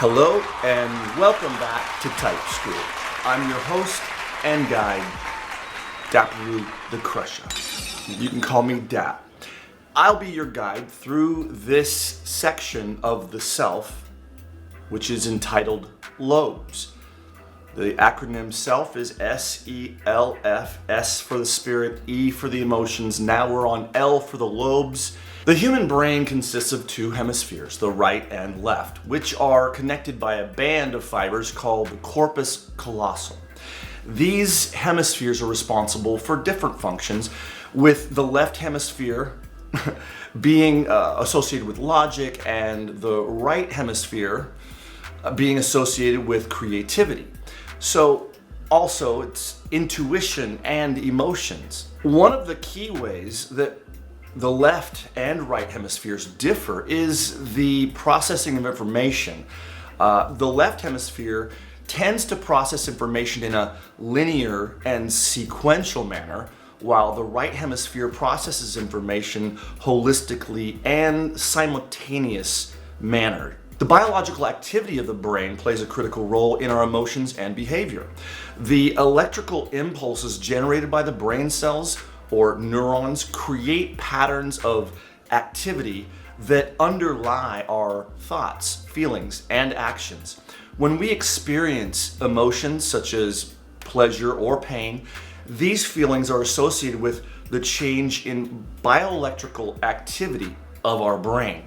Hello and welcome back to Type School. I'm your host and guide, Daparu the Crusha. You can call me Dap. I'll be your guide through this section of the self, which is entitled LOBES. The acronym SELF is S-E-L-F, S for the spirit, E for the emotions. Now we're on L for the lobes. The human brain consists of two hemispheres, the right and left, which are connected by a band of fibers called the corpus callosum. These hemispheres are responsible for different functions, with the left hemisphere being associated with logic and the right hemisphere being associated with creativity. So also it's intuition and emotions. One of the key ways that the left and right hemispheres differ is the processing of information. The left hemisphere tends to process information in a linear and sequential manner, while the right hemisphere processes information holistically and simultaneous manner. The biological activity of the brain plays a critical role in our emotions and behavior. The electrical impulses generated by the brain cells or neurons create patterns of activity that underlie our thoughts, feelings, and actions. When we experience emotions such as pleasure or pain, these feelings are associated with the change in bioelectrical activity of our brain.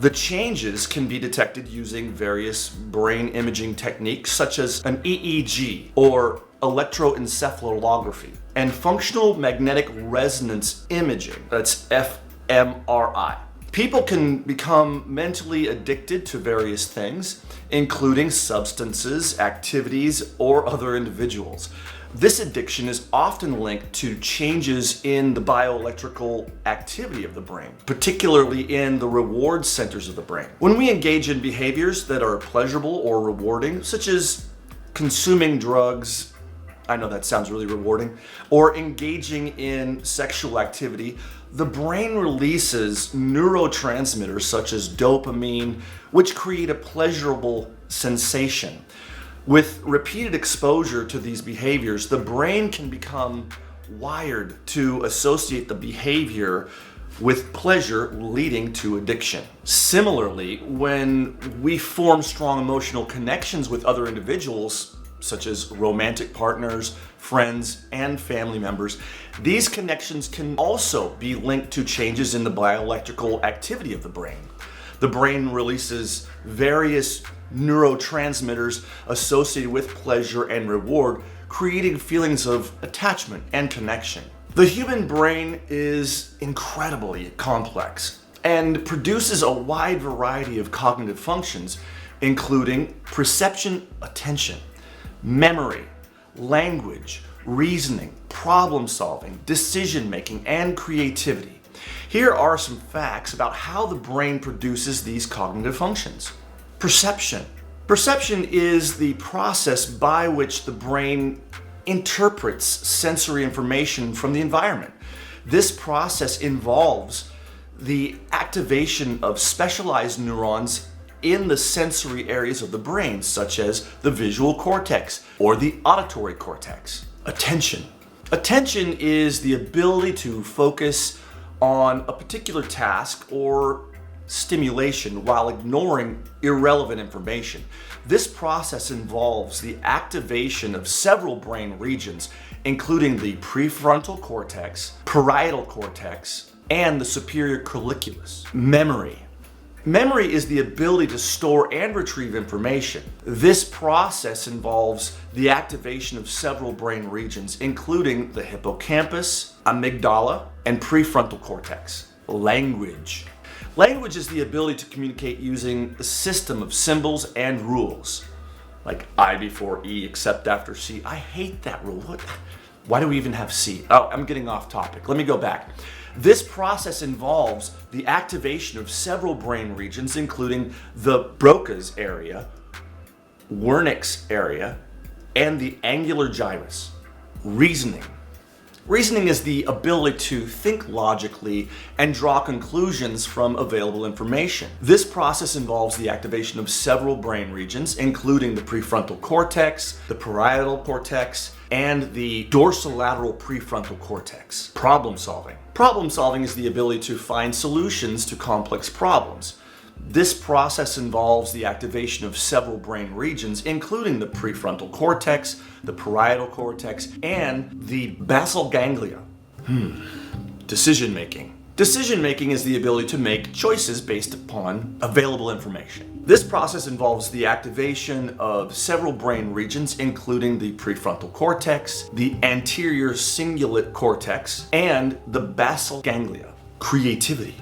The changes can be detected using various brain imaging techniques such as an EEG or electroencephalography and functional magnetic resonance imaging, that's fMRI. People can become mentally addicted to various things, including substances, activities, or other individuals. This addiction is often linked to changes in the bioelectrical activity of the brain, particularly in the reward centers of the brain. When we engage in behaviors that are pleasurable or rewarding, such as consuming drugs, I know that sounds really rewarding, or engaging in sexual activity, the brain releases neurotransmitters such as dopamine, which create a pleasurable sensation. With repeated exposure to these behaviors, the brain can become wired to associate the behavior with pleasure, leading to addiction. Similarly, when we form strong emotional connections with other individuals, such as romantic partners, friends, and family members, these connections can also be linked to changes in the bioelectrical activity of the brain. The brain releases various neurotransmitters associated with pleasure and reward, creating feelings of attachment and connection. The human brain is incredibly complex and produces a wide variety of cognitive functions, including perception, attention, memory, language, reasoning, problem solving, decision making, and creativity. Here are some facts about how the brain produces these cognitive functions. Perception. Perception is the process by which the brain interprets sensory information from the environment. This process involves the activation of specialized neurons in the sensory areas of the brain, such as the visual cortex or the auditory cortex. Attention. Attention is the ability to focus on a particular task or stimulation while ignoring irrelevant information. This process involves the activation of several brain regions, including the prefrontal cortex, parietal cortex, and the superior colliculus. Memory. Memory is the ability to store and retrieve information. This process involves the activation of several brain regions, including the hippocampus, amygdala, and prefrontal cortex. Language. Language is the ability to communicate using a system of symbols and rules, like I before E except after C. I hate that rule. Why do we even have C? Oh, I'm getting off topic. Let me go back. This process involves the activation of several brain regions, including the Broca's area, Wernicke's area, and the angular gyrus. Reasoning. Reasoning is the ability to think logically and draw conclusions from available information. This process involves the activation of several brain regions, including the prefrontal cortex, the parietal cortex, and the dorsolateral prefrontal cortex. Problem solving. Problem solving is the ability to find solutions to complex problems. This process involves the activation of several brain regions, including the prefrontal cortex, the parietal cortex, and the basal ganglia. Decision making. Decision making is the ability to make choices based upon available information. This process involves the activation of several brain regions, including the prefrontal cortex, the anterior cingulate cortex, and the basal ganglia. Creativity.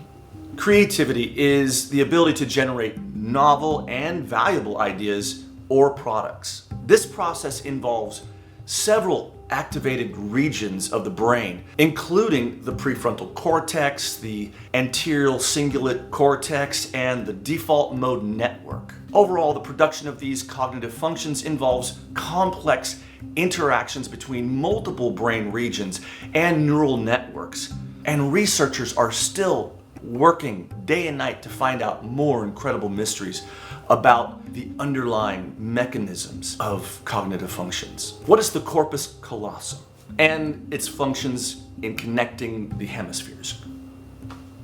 Creativity is the ability to generate novel and valuable ideas or products. This process involves several activated regions of the brain, including the prefrontal cortex, the anterior cingulate cortex, and the default mode network. Overall, the production of these cognitive functions involves complex interactions between multiple brain regions and neural networks, and researchers are still working day and night to find out more incredible mysteries about the underlying mechanisms of cognitive functions. What is the corpus callosum and its functions in connecting the hemispheres?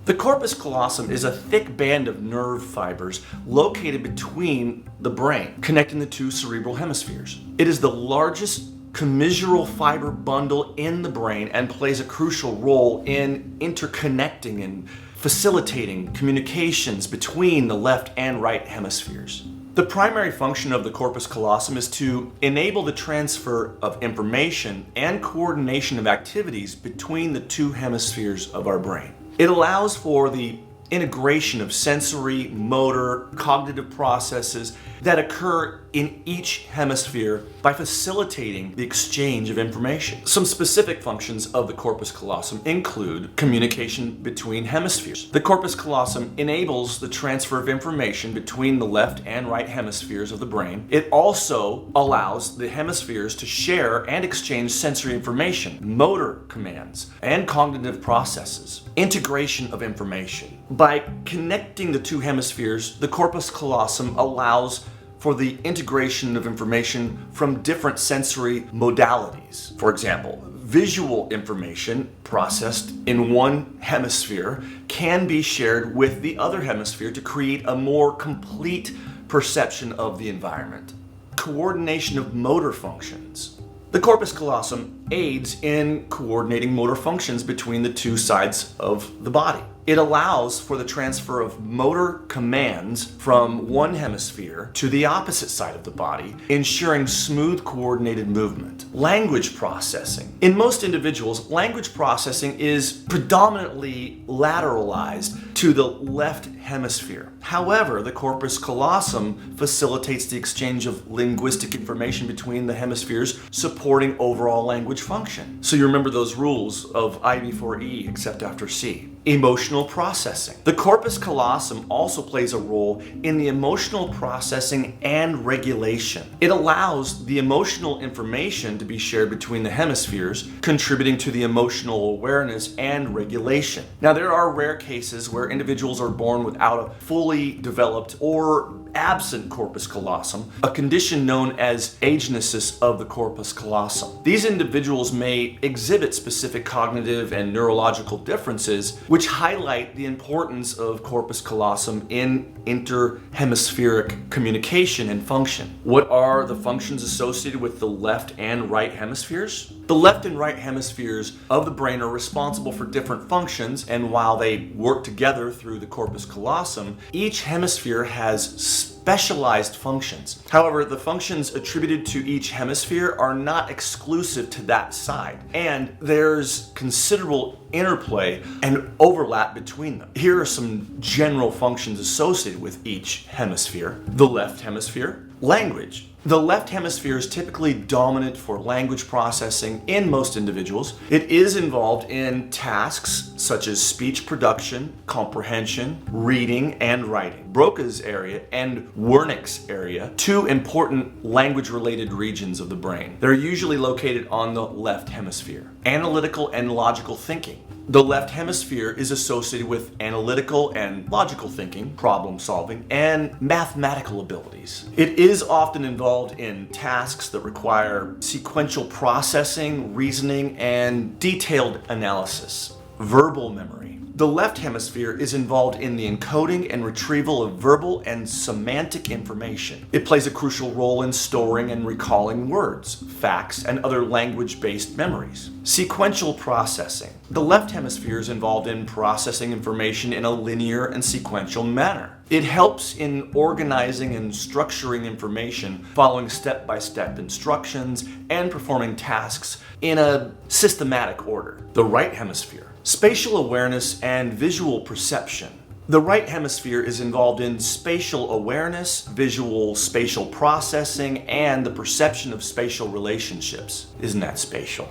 The corpus callosum is a thick band of nerve fibers located between the brain, connecting the two cerebral hemispheres. It is the largest commissural fiber bundle in the brain and plays a crucial role in interconnecting and facilitating communications between the left and right hemispheres. The primary function of the corpus callosum is to enable the transfer of information and coordination of activities between the two hemispheres of our brain. It allows for the integration of sensory, motor, cognitive processes that occur in each hemisphere by facilitating the exchange of information. Some specific functions of the corpus callosum include communication between hemispheres. The corpus callosum enables the transfer of information between the left and right hemispheres of the brain. It also allows the hemispheres to share and exchange sensory information, motor commands, and cognitive processes. Integration of information. By connecting the two hemispheres, the corpus callosum allows for the integration of information from different sensory modalities. For example, visual information processed in one hemisphere can be shared with the other hemisphere to create a more complete perception of the environment. Coordination of motor functions. The corpus callosum aids in coordinating motor functions between the two sides of the body. It allows for the transfer of motor commands from one hemisphere to the opposite side of the body, ensuring smooth coordinated movement. Language processing. In most individuals, language processing is predominantly lateralized to the left hemisphere. However, the corpus callosum facilitates the exchange of linguistic information between the hemispheres, supporting overall language function. So you remember those rules of I before E except after C. Emotional processing. The corpus callosum also plays a role in the emotional processing and regulation. It allows the emotional information to be shared between the hemispheres, contributing to the emotional awareness and regulation. Now, there are rare cases where individuals are born without a fully developed or absent corpus callosum, a condition known as agenesis of the corpus callosum. These individuals may exhibit specific cognitive and neurological differences, which highlight the importance of corpus callosum in interhemispheric communication and function. What are the functions associated with the left and right hemispheres? The left and right hemispheres of the brain are responsible for different functions, and while they work together through the corpus callosum, each hemisphere has specialized functions. However, the functions attributed to each hemisphere are not exclusive to that side, and there's considerable interplay and overlap between them. Here are some general functions associated with each hemisphere. The left hemisphere, language. The left hemisphere is typically dominant for language processing in most individuals. It is involved in tasks such as speech production, comprehension, reading, and writing. Broca's area and Wernicke's area, two important language-related regions of the brain. They're usually located on the left hemisphere. Analytical and logical thinking. The left hemisphere is associated with analytical and logical thinking, problem solving, and mathematical abilities. It is often involved in tasks that require sequential processing, reasoning, and detailed analysis. Verbal memory. The left hemisphere is involved in the encoding and retrieval of verbal and semantic information. It plays a crucial role in storing and recalling words, facts, and other language-based memories. Sequential processing. The left hemisphere is involved in processing information in a linear and sequential manner. It helps in organizing and structuring information, following step-by-step instructions, and performing tasks in a systematic order. The right hemisphere. Spatial awareness and visual perception. The right hemisphere is involved in spatial awareness, visual spatial processing, and the perception of spatial relationships. Isn't that spatial?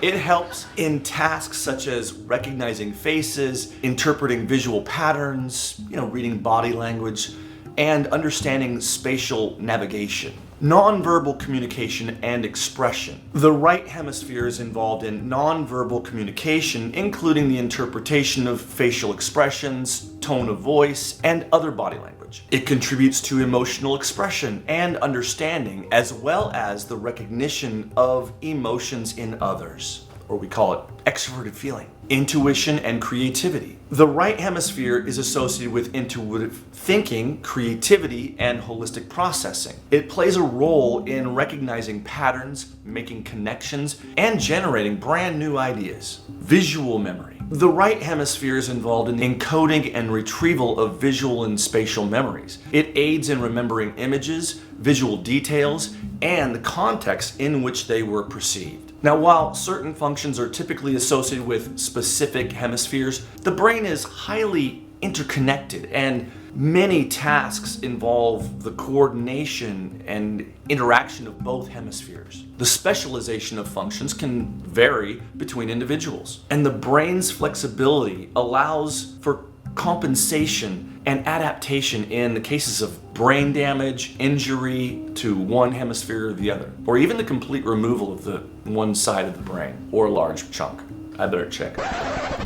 It helps in tasks such as recognizing faces, interpreting visual patterns, reading body language, and understanding spatial navigation. Nonverbal communication and expression. The right hemisphere is involved in nonverbal communication, including the interpretation of facial expressions, tone of voice, and other body language. It contributes to emotional expression and understanding, as well as the recognition of emotions in others, or we call it extroverted feeling. Intuition and creativity. The right hemisphere is associated with intuitive thinking, creativity, and holistic processing. It plays a role in recognizing patterns, making connections, and generating brand new ideas. Visual memory. The right hemisphere is involved in encoding and retrieval of visual and spatial memories. It aids in remembering images, visual details, and the context in which they were perceived. Now, while certain functions are typically associated with specific hemispheres, the brain is highly interconnected, and many tasks involve the coordination and interaction of both hemispheres. The specialization of functions can vary between individuals, and the brain's flexibility allows for compensation and adaptation in the cases of brain damage, injury to one hemisphere or the other, or even the complete removal of the one side of the brain or a large chunk. I better check.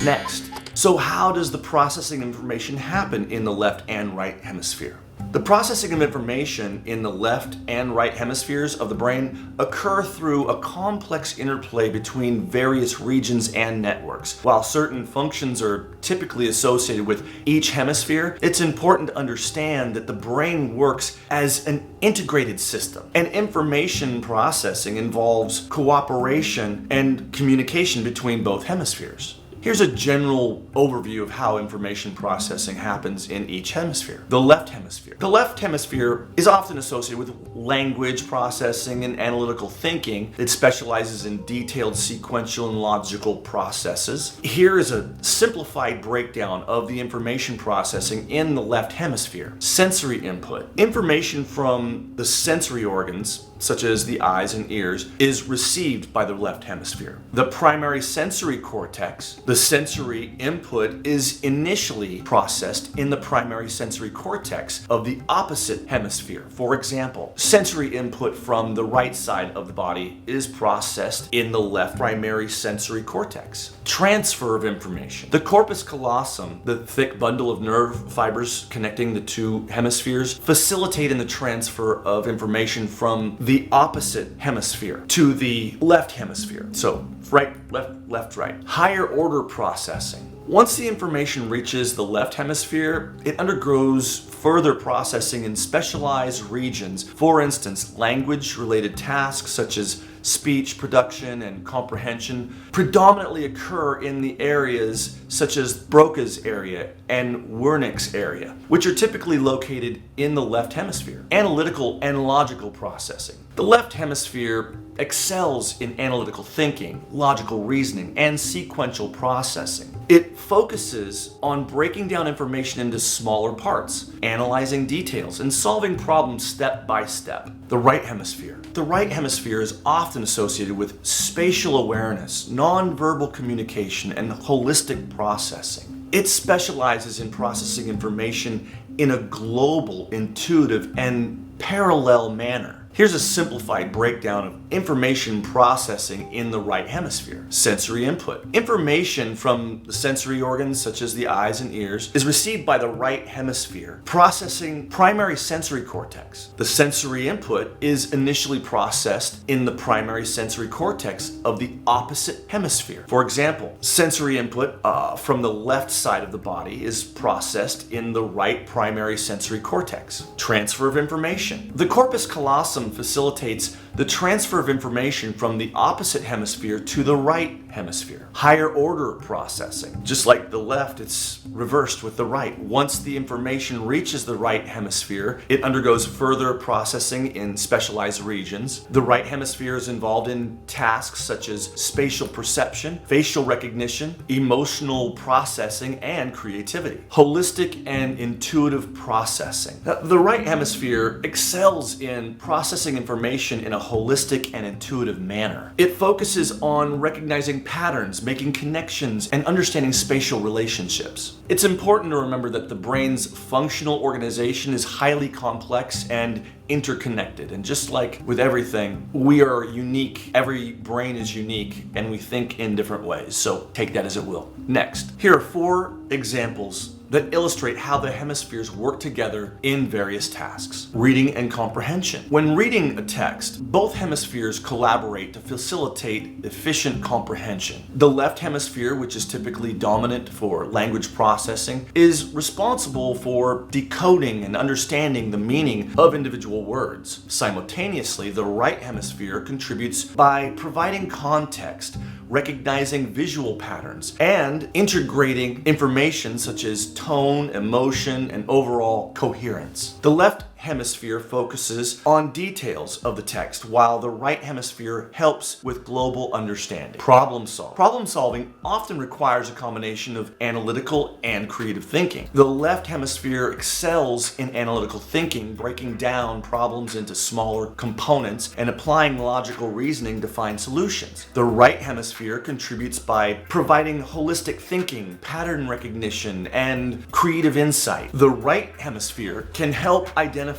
Next, so how does the processing of information happen in the left and right hemisphere? The processing of information in the left and right hemispheres of the brain occur through a complex interplay between various regions and networks. While certain functions are typically associated with each hemisphere, it's important to understand that the brain works as an integrated system, and information processing involves cooperation and communication between both hemispheres. Here's a general overview of how information processing happens in each hemisphere. The left hemisphere. The left hemisphere is often associated with language processing and analytical thinking. It specializes in detailed sequential and logical processes. Here is a simplified breakdown of the information processing in the left hemisphere. Sensory input. Information from the sensory organs, such as the eyes and ears, is received by the left hemisphere. The primary sensory cortex, the sensory input, is initially processed in the primary sensory cortex of the opposite hemisphere. For example, sensory input from the right side of the body is processed in the left primary sensory cortex. Transfer of information. The corpus callosum, the thick bundle of nerve fibers connecting the two hemispheres, facilitate in the transfer of information from the opposite hemisphere to the left hemisphere. So right, left, right. Higher order processing. Once the information reaches the left hemisphere, it undergoes further processing in specialized regions. For instance, language-related tasks such as speech production and comprehension predominantly occur in the areas such as Broca's area and Wernicke's area, which are typically located in the left hemisphere. Analytical and logical processing. The left hemisphere excels in analytical thinking, logical reasoning, and sequential processing. It focuses on breaking down information into smaller parts, analyzing details, and solving problems step by step. The right hemisphere. The right hemisphere is often associated with spatial awareness, nonverbal communication, and holistic processing. It specializes in processing information in a global, intuitive, and parallel manner. Here's a simplified breakdown of information processing in the right hemisphere. Sensory input. Information from the sensory organs, such as the eyes and ears, is received by the right hemisphere, processing primary sensory cortex. The sensory input is initially processed in the primary sensory cortex of the opposite hemisphere. For example, sensory input from the left side of the body is processed in the right primary sensory cortex. Transfer of information. The corpus callosum facilitates the transfer of information from the opposite hemisphere to the right hemisphere. Higher order processing. Just like the left, it's reversed with the right. Once the information reaches the right hemisphere, it undergoes further processing in specialized regions. The right hemisphere is involved in tasks such as spatial perception, facial recognition, emotional processing, and creativity. Holistic and intuitive processing. The right hemisphere excels in processing information in a holistic and intuitive manner. It focuses on recognizing patterns, making connections, and understanding spatial relationships. It's important to remember that the brain's functional organization is highly complex and interconnected. And just like with everything, we are unique. Every brain is unique, and we think in different ways. So take that as it will. Next, here are 4 examples that illustrate how the hemispheres work together in various tasks. Reading and comprehension. When reading a text, both hemispheres collaborate to facilitate efficient comprehension. The left hemisphere, which is typically dominant for language processing, is responsible for decoding and understanding the meaning of individual words. Simultaneously, the right hemisphere contributes by providing context, recognizing visual patterns, and integrating information such as tone, emotion, and overall coherence. The left hemisphere focuses on details of the text, while the right hemisphere helps with global understanding. Problem solving. Problem solving often requires a combination of analytical and creative thinking. The left hemisphere excels in analytical thinking, breaking down problems into smaller components and applying logical reasoning to find solutions. The right hemisphere contributes by providing holistic thinking, pattern recognition, and creative insight. The right hemisphere can help identify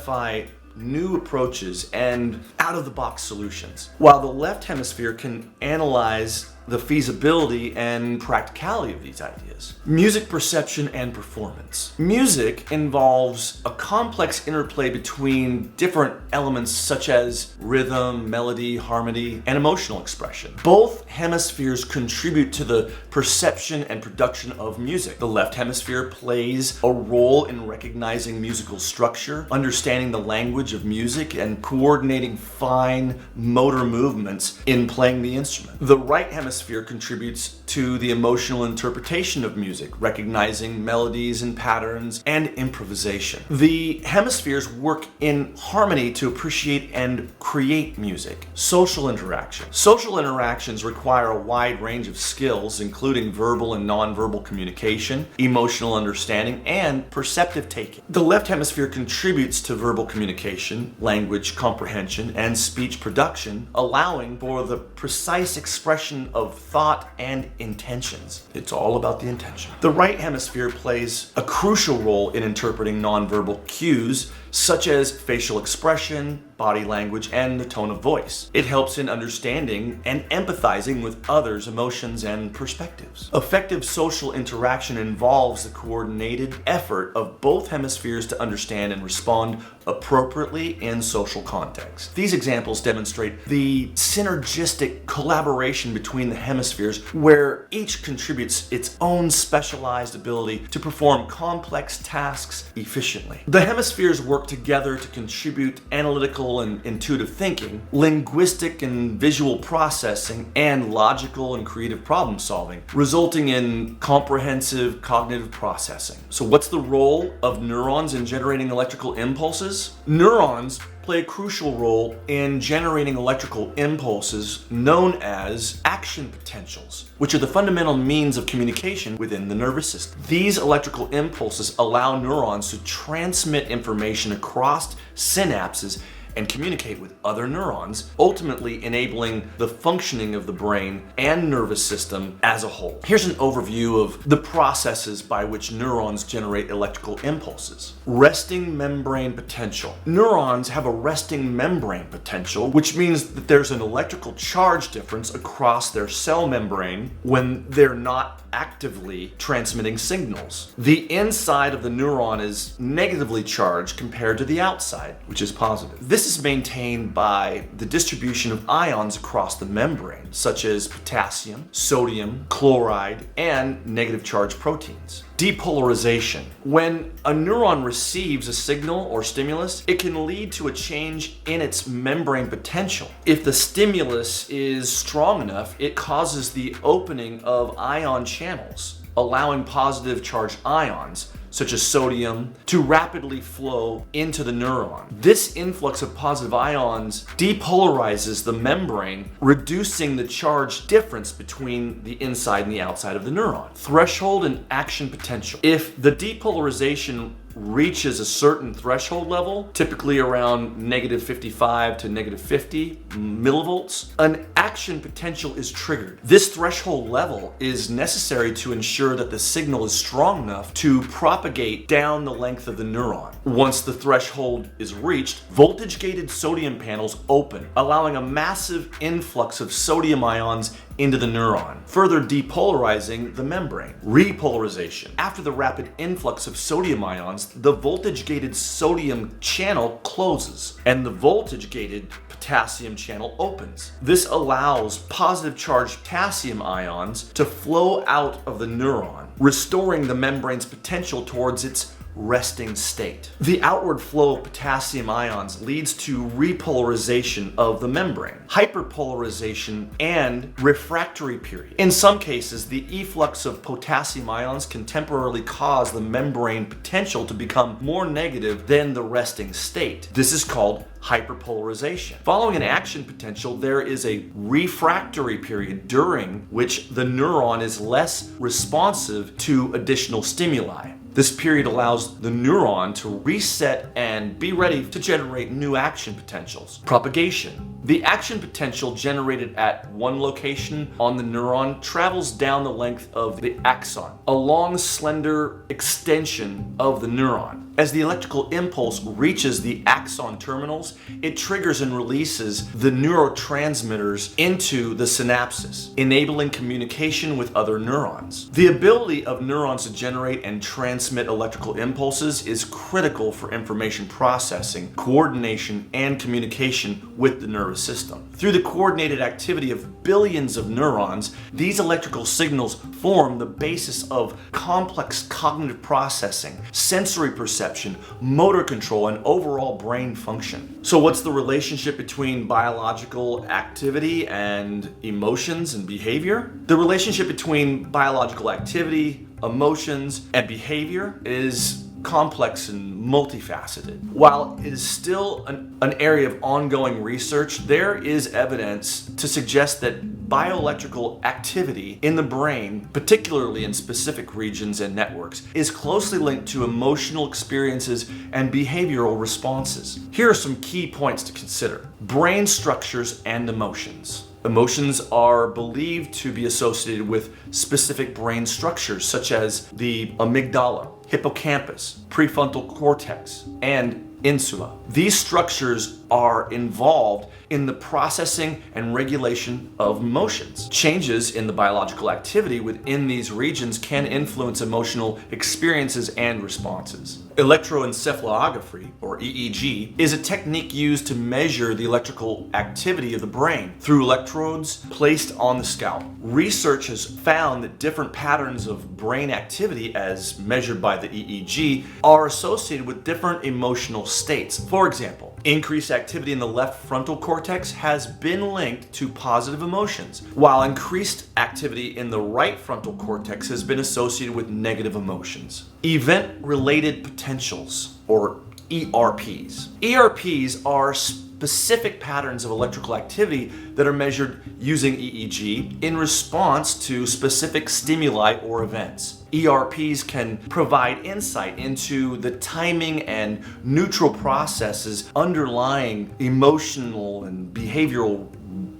new approaches and out-of-the-box solutions, while the left hemisphere can analyze the feasibility and practicality of these ideas. Music perception and performance. Music involves a complex interplay between different elements such as rhythm, melody, harmony, and emotional expression. Both hemispheres contribute to the perception and production of music. The left hemisphere plays a role in recognizing musical structure, understanding the language of music, and coordinating fine motor movements in playing the instrument. The right hemisphere contributes to the emotional interpretation of music, recognizing melodies and patterns, and improvisation. The hemispheres work in harmony to appreciate and create music. Social interaction. Social interactions require a wide range of skills, including verbal and nonverbal communication, emotional understanding, and perceptive taking. The left hemisphere contributes to verbal communication, language comprehension, and speech production, allowing for the precise expression of thought and intentions. It's all about the intention. The right hemisphere plays a crucial role in interpreting nonverbal cues such as facial expression, body language, and the tone of voice. It helps in understanding and empathizing with others' emotions and perspectives. Effective social interaction involves the coordinated effort of both hemispheres to understand and respond appropriately in social contexts. These examples demonstrate the synergistic collaboration between the hemispheres, where each contributes its own specialized ability to perform complex tasks efficiently. The hemispheres work together to contribute analytical and intuitive thinking, linguistic and visual processing, and logical and creative problem solving, resulting in comprehensive cognitive processing. So what's the role of neurons in generating electrical impulses? Neurons play a crucial role in generating electrical impulses known as action potentials, which are the fundamental means of communication within the nervous system. These electrical impulses allow neurons to transmit information across synapses and communicate with other neurons, ultimately enabling the functioning of the brain and nervous system as a whole. Here's an overview of the processes by which neurons generate electrical impulses. Resting membrane potential. Neurons have a resting membrane potential, which means that there's an electrical charge difference across their cell membrane when they're not actively transmitting signals. The inside of the neuron is negatively charged compared to the outside, which is positive. This is maintained by the distribution of ions across the membrane, such as potassium, sodium, chloride, and negative charge proteins. Depolarization. When a neuron receives a signal or stimulus, it can lead to a change in its membrane potential. If the stimulus is strong enough, it causes the opening of ion channels, allowing positive charged ions, such as sodium, to rapidly flow into the neuron. This influx of positive ions depolarizes the membrane, reducing the charge difference between the inside and the outside of the neuron. Threshold and action potential. If the depolarization reaches a certain threshold level, typically around -55 to -50 millivolts, an action potential is triggered. This threshold level is necessary to ensure that the signal is strong enough to propagate down the length of the neuron. Once the threshold is reached, voltage-gated sodium panels open, allowing a massive influx of sodium ions into the neuron, further depolarizing the membrane. Repolarization. After the rapid influx of sodium ions, the voltage-gated sodium channel closes and the voltage-gated potassium channel opens. This allows positive charged potassium ions to flow out of the neuron, restoring the membrane's potential towards its resting state. The outward flow of potassium ions leads to repolarization of the membrane, hyperpolarization, and refractory period. In some cases, the efflux of potassium ions can temporarily cause the membrane potential to become more negative than the resting state. This is called hyperpolarization. Following an action potential, there is a refractory period during which the neuron is less responsive to additional stimuli. This period allows the neuron to reset and be ready to generate new action potentials. Propagation. The action potential generated at one location on the neuron travels down the length of the axon, a long, slender extension of the neuron. As the electrical impulse reaches the axon terminals, it triggers and releases the neurotransmitters into the synapses, enabling communication with other neurons. The ability of neurons to generate and transmit electrical impulses is critical for information processing, coordination, and communication with the nervous system. Through the coordinated activity of billions of neurons, these electrical signals form the basis of complex cognitive processing, sensory perception, motor control, and overall brain function. So what's the relationship between biological activity and emotions and behavior? The relationship between biological activity, emotions, and behavior is complex and multifaceted. While it is still an area of ongoing research, there is evidence to suggest that bioelectrical activity in the brain, particularly in specific regions and networks, is closely linked to emotional experiences and behavioral responses. Here are some key points to consider. Brain structures and emotions. Emotions are believed to be associated with specific brain structures such as the amygdala, hippocampus, prefrontal cortex, and insula. These structures are involved in the processing and regulation of emotions. Changes in the biological activity within these regions can influence emotional experiences and responses. Electroencephalography, or EEG, is a technique used to measure the electrical activity of the brain through electrodes placed on the scalp. Research has found that different patterns of brain activity, as measured by the EEG, are associated with different emotional states. For example, increased activity in the left frontal cortex has been linked to positive emotions, while increased activity in the right frontal cortex has been associated with negative emotions. Event-related potentials, or ERPs. ERPs are specific patterns of electrical activity that are measured using EEG in response to specific stimuli or events. ERPs can provide insight into the timing and neutral processes underlying emotional and behavioral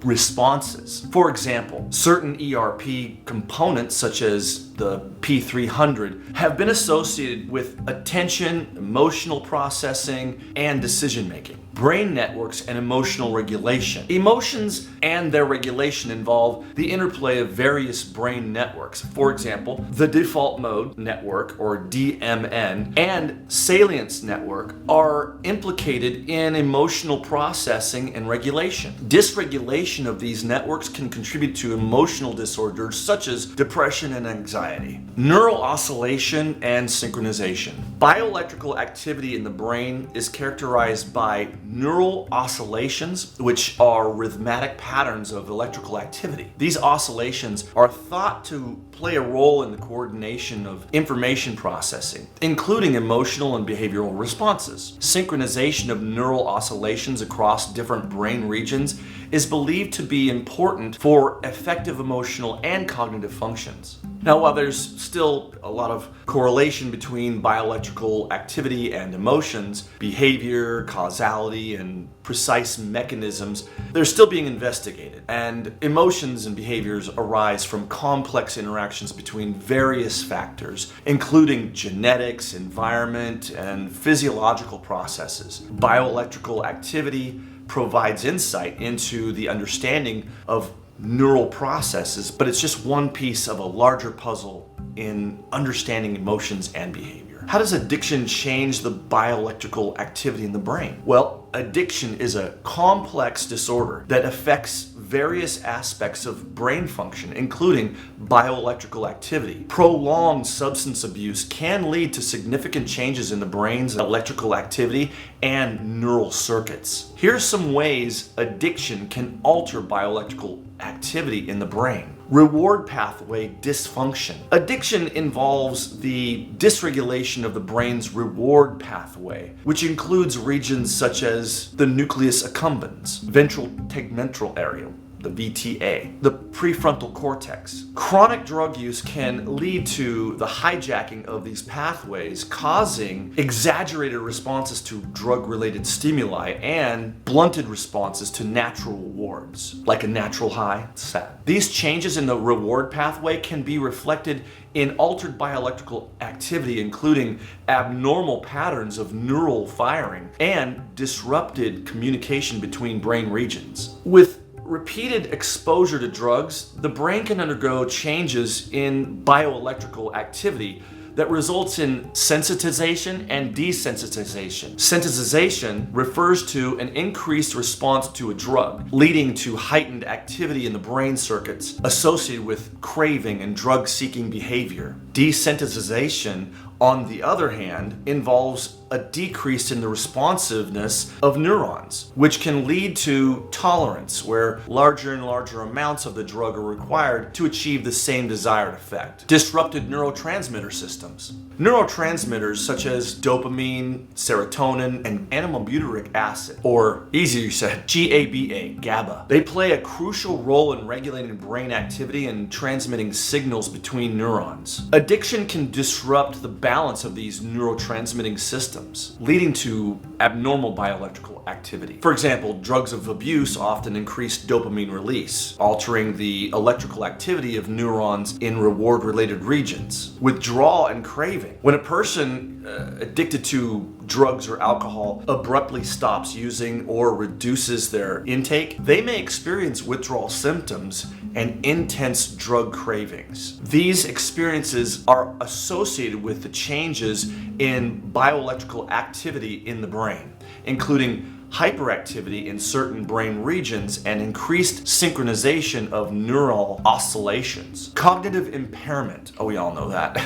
responses. For example, certain ERP components such as the P300 have been associated with attention, emotional processing, and decision making. Brain networks and emotional regulation. Emotions and their regulation involve the interplay of various brain networks. For example, the default mode network, or DMN, and salience network are implicated in emotional processing and regulation. Dysregulation of these networks can contribute to emotional disorders such as depression and anxiety. Neural oscillation and synchronization. Bioelectrical activity in the brain is characterized by neural oscillations, which are rhythmic patterns of electrical activity. These oscillations are thought to play a role in the coordination of information processing, including emotional and behavioral responses. Synchronization of neural oscillations across different brain regions is believed to be important for effective emotional and cognitive functions. Now, while there's still a lot of correlation between bioelectrical activity and emotions, behavior, causality, and precise mechanisms, they're still being investigated. And emotions and behaviors arise from complex interactions between various factors, including genetics, environment, and physiological processes. Bioelectrical activity provides insight into the understanding of neural processes, but it's just one piece of a larger puzzle in understanding emotions and behavior. How does addiction change the bioelectrical activity in the brain? Well, addiction is a complex disorder that affects various aspects of brain function, including bioelectrical activity. Prolonged substance abuse can lead to significant changes in the brain's electrical activity and neural circuits. Here's some ways addiction can alter bioelectrical activity in the brain. Reward pathway dysfunction. Addiction involves the dysregulation of the brain's reward pathway, which includes regions such as the nucleus accumbens, ventral tegmental area, the VTA, the prefrontal cortex. Chronic drug use can lead to the hijacking of these pathways, causing exaggerated responses to drug-related stimuli and blunted responses to natural rewards, like a natural high. It's sad. These changes in the reward pathway can be reflected in altered bioelectrical activity, including abnormal patterns of neural firing and disrupted communication between brain regions. With repeated exposure to drugs, the brain can undergo changes in bioelectrical activity that results in sensitization and desensitization. Sensitization refers to an increased response to a drug, leading to heightened activity in the brain circuits associated with craving and drug-seeking behavior. Desensitization, on the other hand, involves a decrease in the responsiveness of neurons, which can lead to tolerance, where larger and larger amounts of the drug are required to achieve the same desired effect. Disrupted neurotransmitter systems. Neurotransmitters such as dopamine, serotonin, and aminobuturic acid, or easier said, GABA. They play a crucial role in regulating brain activity and transmitting signals between neurons. Addiction can disrupt the balance of these neurotransmitting systems, leading to abnormal bioelectrical activity. For example, drugs of abuse often increase dopamine release, altering the electrical activity of neurons in reward-related regions. Withdrawal and craving. When a person addicted to drugs or alcohol abruptly stops using or reduces their intake, they may experience withdrawal symptoms and intense drug cravings. These experiences are associated with the changes in bioelectrical activity in the brain, including hyperactivity in certain brain regions and increased synchronization of neural oscillations. Cognitive impairment, we all know that.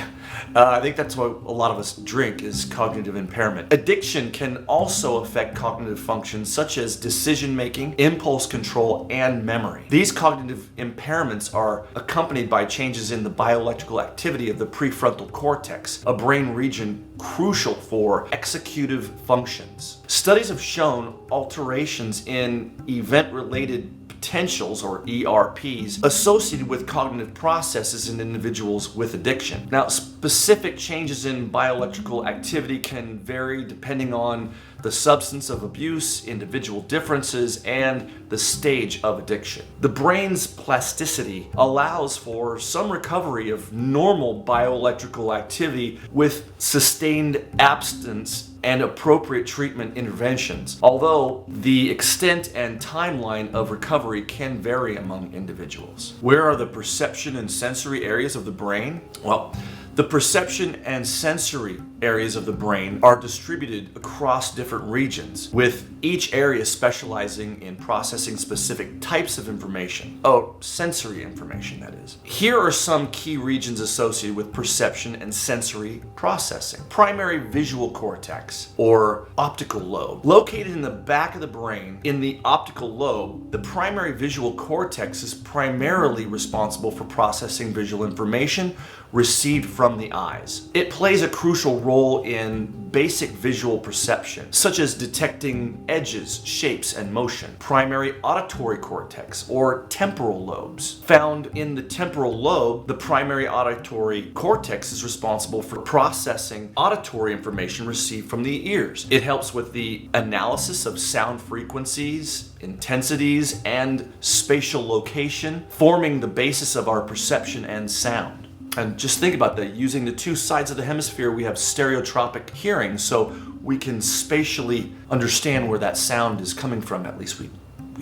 I think that's what a lot of us drink is cognitive impairment. Addiction can also affect cognitive functions such as decision making, impulse control, and memory. These cognitive impairments are accompanied by changes in the bioelectrical activity of the prefrontal cortex, a brain region crucial for executive functions. Studies have shown alterations in event-related potentials, or ERPs, associated with cognitive processes in individuals with addiction. Now, specific changes in bioelectrical activity can vary depending on the substance of abuse, individual differences, and the stage of addiction. The brain's plasticity allows for some recovery of normal bioelectrical activity with sustained abstinence and appropriate treatment interventions, although the extent and timeline of recovery can vary among individuals. Where are the perception and sensory areas of the brain? Well, the perception and sensory areas of the brain are distributed across different regions, with each area specializing in processing specific types of information. Oh, sensory information, that is. Here are some key regions associated with perception and sensory processing. Primary visual cortex, or optical lobe. Located in the back of the brain, in the optical lobe, the primary visual cortex is primarily responsible for processing visual information received from the eyes. It plays a crucial role in basic visual perception, such as detecting edges, shapes, and motion. Primary auditory cortex, or temporal lobes. Found in the temporal lobe, the primary auditory cortex is responsible for processing auditory information received from the ears. It helps with the analysis of sound frequencies, intensities, and spatial location, forming the basis of our perception and sound. And just think about that. Using the two sides of the hemisphere, we have stereotropic hearing, so we can spatially understand where that sound is coming from. At least we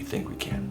think we can.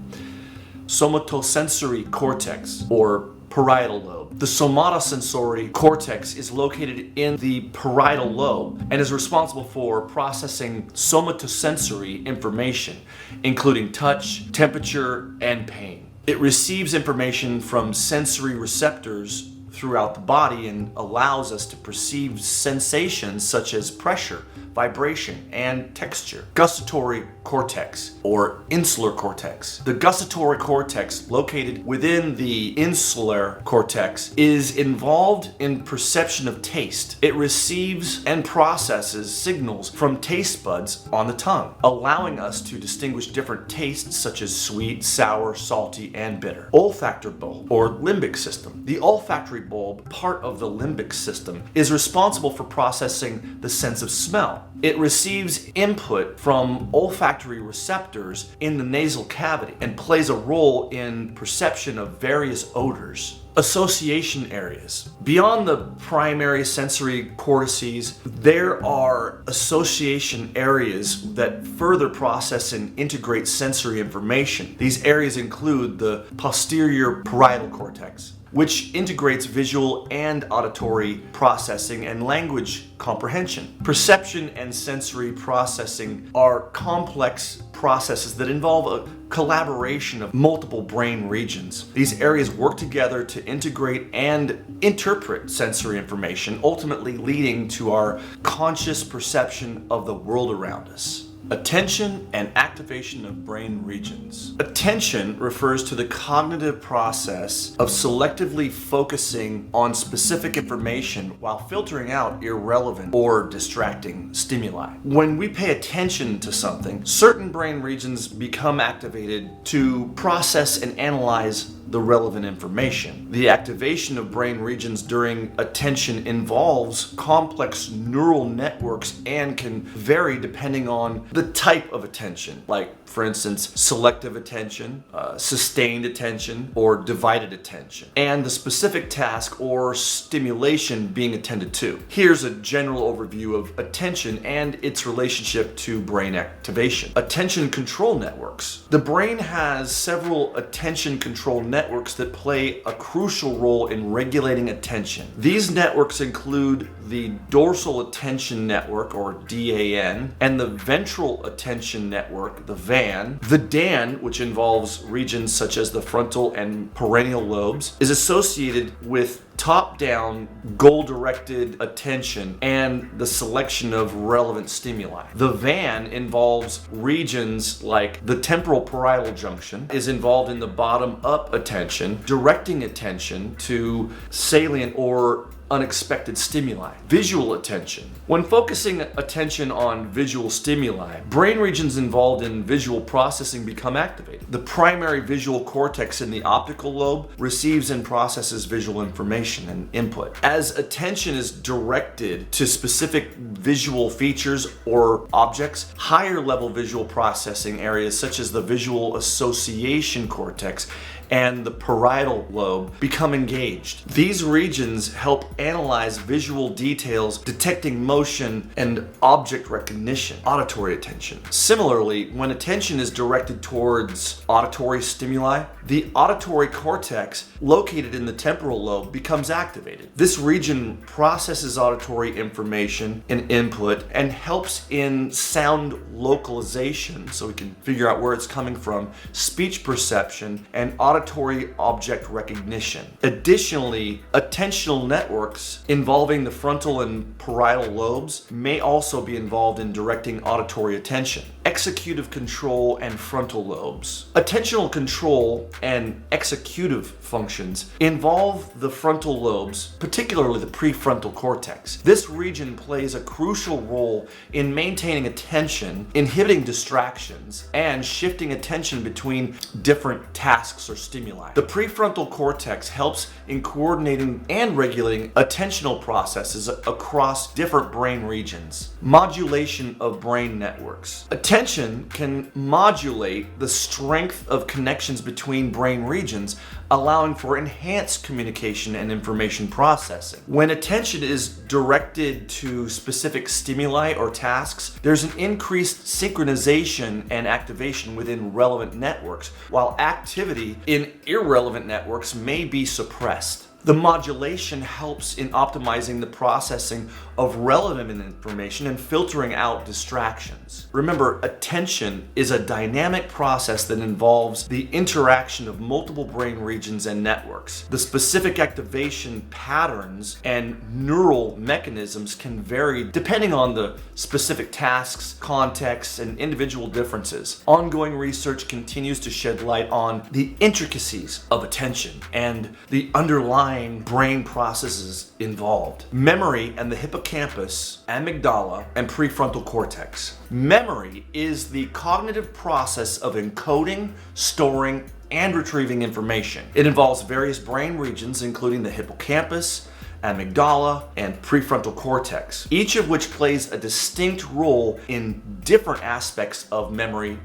Somatosensory cortex, or parietal lobe. The somatosensory cortex is located in the parietal lobe and is responsible for processing somatosensory information, including touch, temperature, and pain. It receives information from sensory receptors throughout the body and allows us to perceive sensations such as pressure, vibration, and texture. Gustatory cortex, or insular cortex. The gustatory cortex, located within the insular cortex, is involved in perception of taste. It receives and processes signals from taste buds on the tongue, allowing us to distinguish different tastes such as sweet, sour, salty, and bitter. Olfactory bulb, or limbic system. The olfactory bulb, part of the limbic system, is responsible for processing the sense of smell. It receives input from olfactory receptors in the nasal cavity and plays a role in perception of various odors. Association areas. Beyond the primary sensory cortices, there are association areas that further process and integrate sensory information. These areas include the posterior parietal cortex, which integrates visual and auditory processing and language comprehension. Perception and sensory processing are complex processes that involve a collaboration of multiple brain regions. These areas work together to integrate and interpret sensory information, ultimately leading to our conscious perception of the world around us. Attention and activation of brain regions. Attention refers to the cognitive process of selectively focusing on specific information while filtering out irrelevant or distracting stimuli. When we pay attention to something, certain brain regions become activated to process and analyze the relevant information. The activation of brain regions during attention involves complex neural networks and can vary depending on the type of attention, like for instance, selective attention, sustained attention, or divided attention, and the specific task or stimulation being attended to. Here's a general overview of attention and its relationship to brain activation. Attention control networks. The brain has several attention control networks that play a crucial role in regulating attention. These networks include the dorsal attention network, or DAN, and the ventral attention network, the VAN. The DAN, which involves regions such as the frontal and parietal lobes, is associated with top-down, goal-directed attention and the selection of relevant stimuli. The VAN involves regions like the temporal parietal junction, is involved in the bottom-up attention, directing attention to salient or unexpected stimuli. Visual attention. When focusing attention on visual stimuli, brain regions involved in visual processing become activated. The primary visual cortex in the optical lobe receives and processes visual information and input. As attention is directed to specific visual features or objects, higher level visual processing areas such as the visual association cortex and the parietal lobe become engaged. These regions help analyze visual details, detecting motion and object recognition. Auditory attention. Similarly, when attention is directed towards auditory stimuli, the auditory cortex located in the temporal lobe becomes activated. This region processes auditory information and input and helps in sound localization, so we can figure out where it's coming from, speech perception, and auditory object recognition. Additionally, attentional networks involving the frontal and parietal lobes may also be involved in directing auditory attention. Executive control and frontal lobes. Attentional control and executive functions involve the frontal lobes, particularly the prefrontal cortex. This region plays a crucial role in maintaining attention, inhibiting distractions, and shifting attention between different tasks or stimuli. The prefrontal cortex helps in coordinating and regulating attentional processes across different brain regions. Modulation of brain networks. Attention can modulate the strength of connections between brain regions, allowing for enhanced communication and information processing. When attention is directed to specific stimuli or tasks, there's an increased synchronization and activation within relevant networks, while activity in irrelevant networks may be suppressed. The modulation helps in optimizing the processing of relevant information and filtering out distractions. Remember, attention is a dynamic process that involves the interaction of multiple brain regions and networks. The specific activation patterns and neural mechanisms can vary depending on the specific tasks, contexts, and individual differences. Ongoing research continues to shed light on the intricacies of attention and the underlying brain processes involved. Memory and the hippocampus, amygdala, and prefrontal cortex. Memory is the cognitive process of encoding, storing, and retrieving information. It involves various brain regions, including the hippocampus, amygdala, and prefrontal cortex, each of which plays a distinct role in different aspects of memory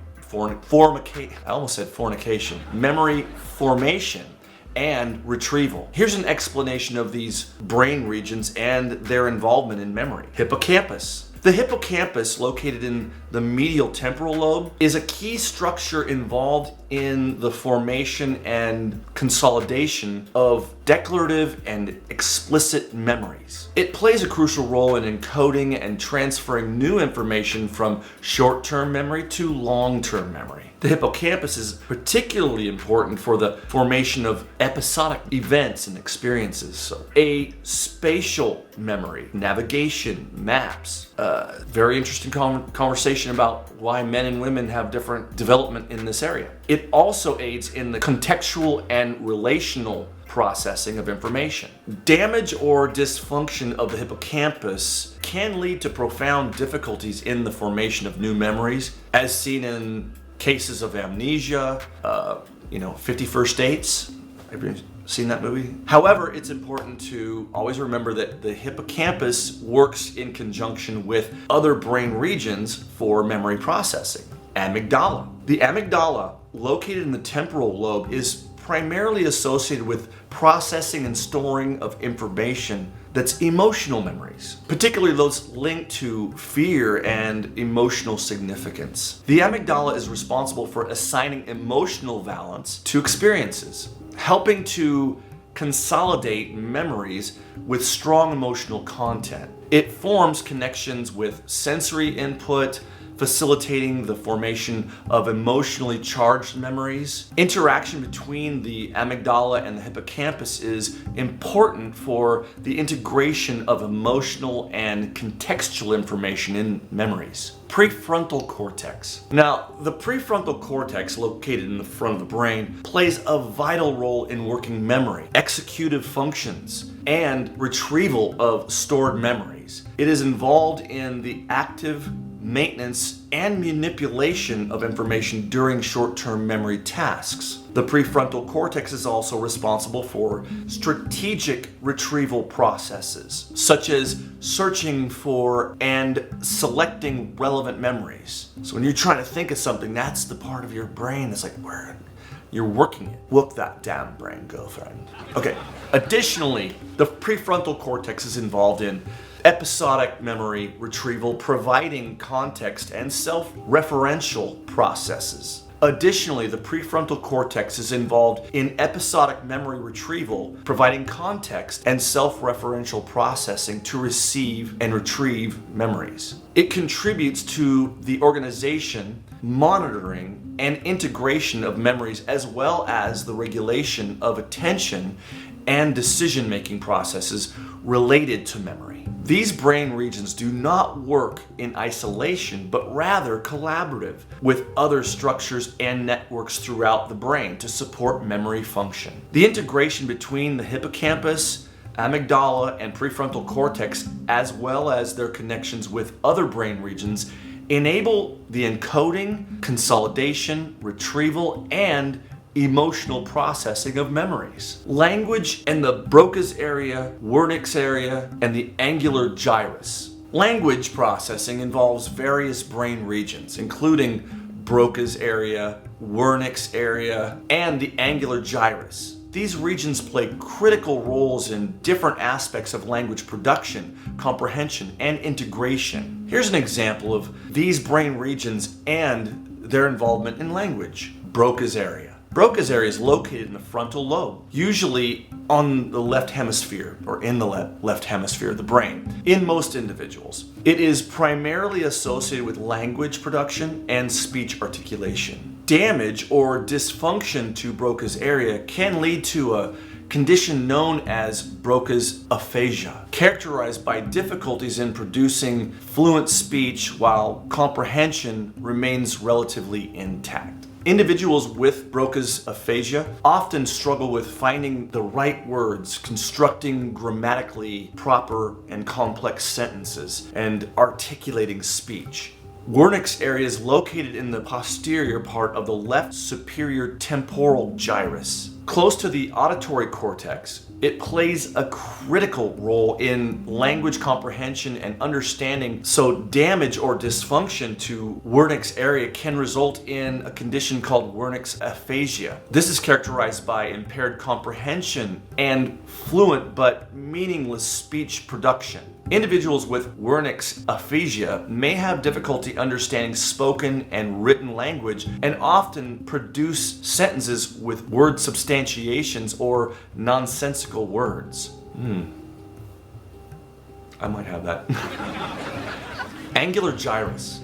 memory formation and retrieval. Here's an explanation of these brain regions and their involvement in memory. Hippocampus. The hippocampus, located in the medial temporal lobe, is a key structure involved in the formation and consolidation of declarative and explicit memories. It plays a crucial role in encoding and transferring new information from short-term memory to long-term memory. The hippocampus is particularly important for the formation of episodic events and experiences. So, a spatial memory, navigation, maps. Very interesting conversation about why men and women have different development in this area. It also aids in the contextual and relational processing of information. Damage or dysfunction of the hippocampus can lead to profound difficulties in the formation of new memories, as seen in cases of amnesia, 50 First Dates. Have you seen that movie? However, it's important to always remember that the hippocampus works in conjunction with other brain regions for memory processing. Amygdala. The amygdala, located in the temporal lobe, is primarily associated with processing and storing of information that's emotional memories, particularly those linked to fear and emotional significance. The amygdala is responsible for assigning emotional valence to experiences, helping to consolidate memories with strong emotional content. It forms connections with sensory input, facilitating the formation of emotionally charged memories. Interaction between the amygdala and the hippocampus is important for the integration of emotional and contextual information in memories. Prefrontal cortex. Now, the prefrontal cortex, located in the front of the brain, plays a vital role in working memory, executive functions, and retrieval of stored memories. It is involved in the active maintenance and manipulation of information during short-term memory tasks. The prefrontal cortex is also responsible for strategic retrieval processes, such as searching for and selecting relevant memories. So when you're trying to think of something, that's the part of your brain that's like, where you're working it. Whoop that damn brain, girlfriend. Okay, additionally, the prefrontal cortex is involved in episodic memory retrieval, providing context and self-referential processes. Additionally, the prefrontal cortex is involved in episodic memory retrieval, providing context and self-referential processing to receive and retrieve memories. It contributes to the organization, monitoring, and integration of memories, as well as the regulation of attention and decision-making processes related to memory. These brain regions do not work in isolation, but rather collaborative with other structures and networks throughout the brain to support memory function. The integration between the hippocampus, amygdala, and prefrontal cortex, as well as their connections with other brain regions, enable the encoding, consolidation, retrieval, and emotional processing of memories. Language and the Broca's area, Wernicke's area, and the angular gyrus. Language processing involves various brain regions, including Broca's area, Wernicke's area, and the angular gyrus. These regions play critical roles in different aspects of language production, comprehension, and integration. Here's an example of these brain regions and their involvement in language. Broca's area. Broca's area is located in the frontal lobe, usually on the left hemisphere or in the left hemisphere of the brain in most individuals. It is primarily associated with language production and speech articulation. Damage or dysfunction to Broca's area can lead to a condition known as Broca's aphasia, characterized by difficulties in producing fluent speech while comprehension remains relatively intact. Individuals with Broca's aphasia often struggle with finding the right words, constructing grammatically proper and complex sentences, and articulating speech. Wernicke's area is located in the posterior part of the left superior temporal gyrus. Close to the auditory cortex, it plays a critical role in language comprehension and understanding, so damage or dysfunction to Wernicke's area can result in a condition called Wernicke's aphasia. This is characterized by impaired comprehension and fluent but meaningless speech production. Individuals with Wernicke's aphasia may have difficulty understanding spoken and written language and often produce sentences with word substantiations or nonsensical words. I might have that. Angular gyrus.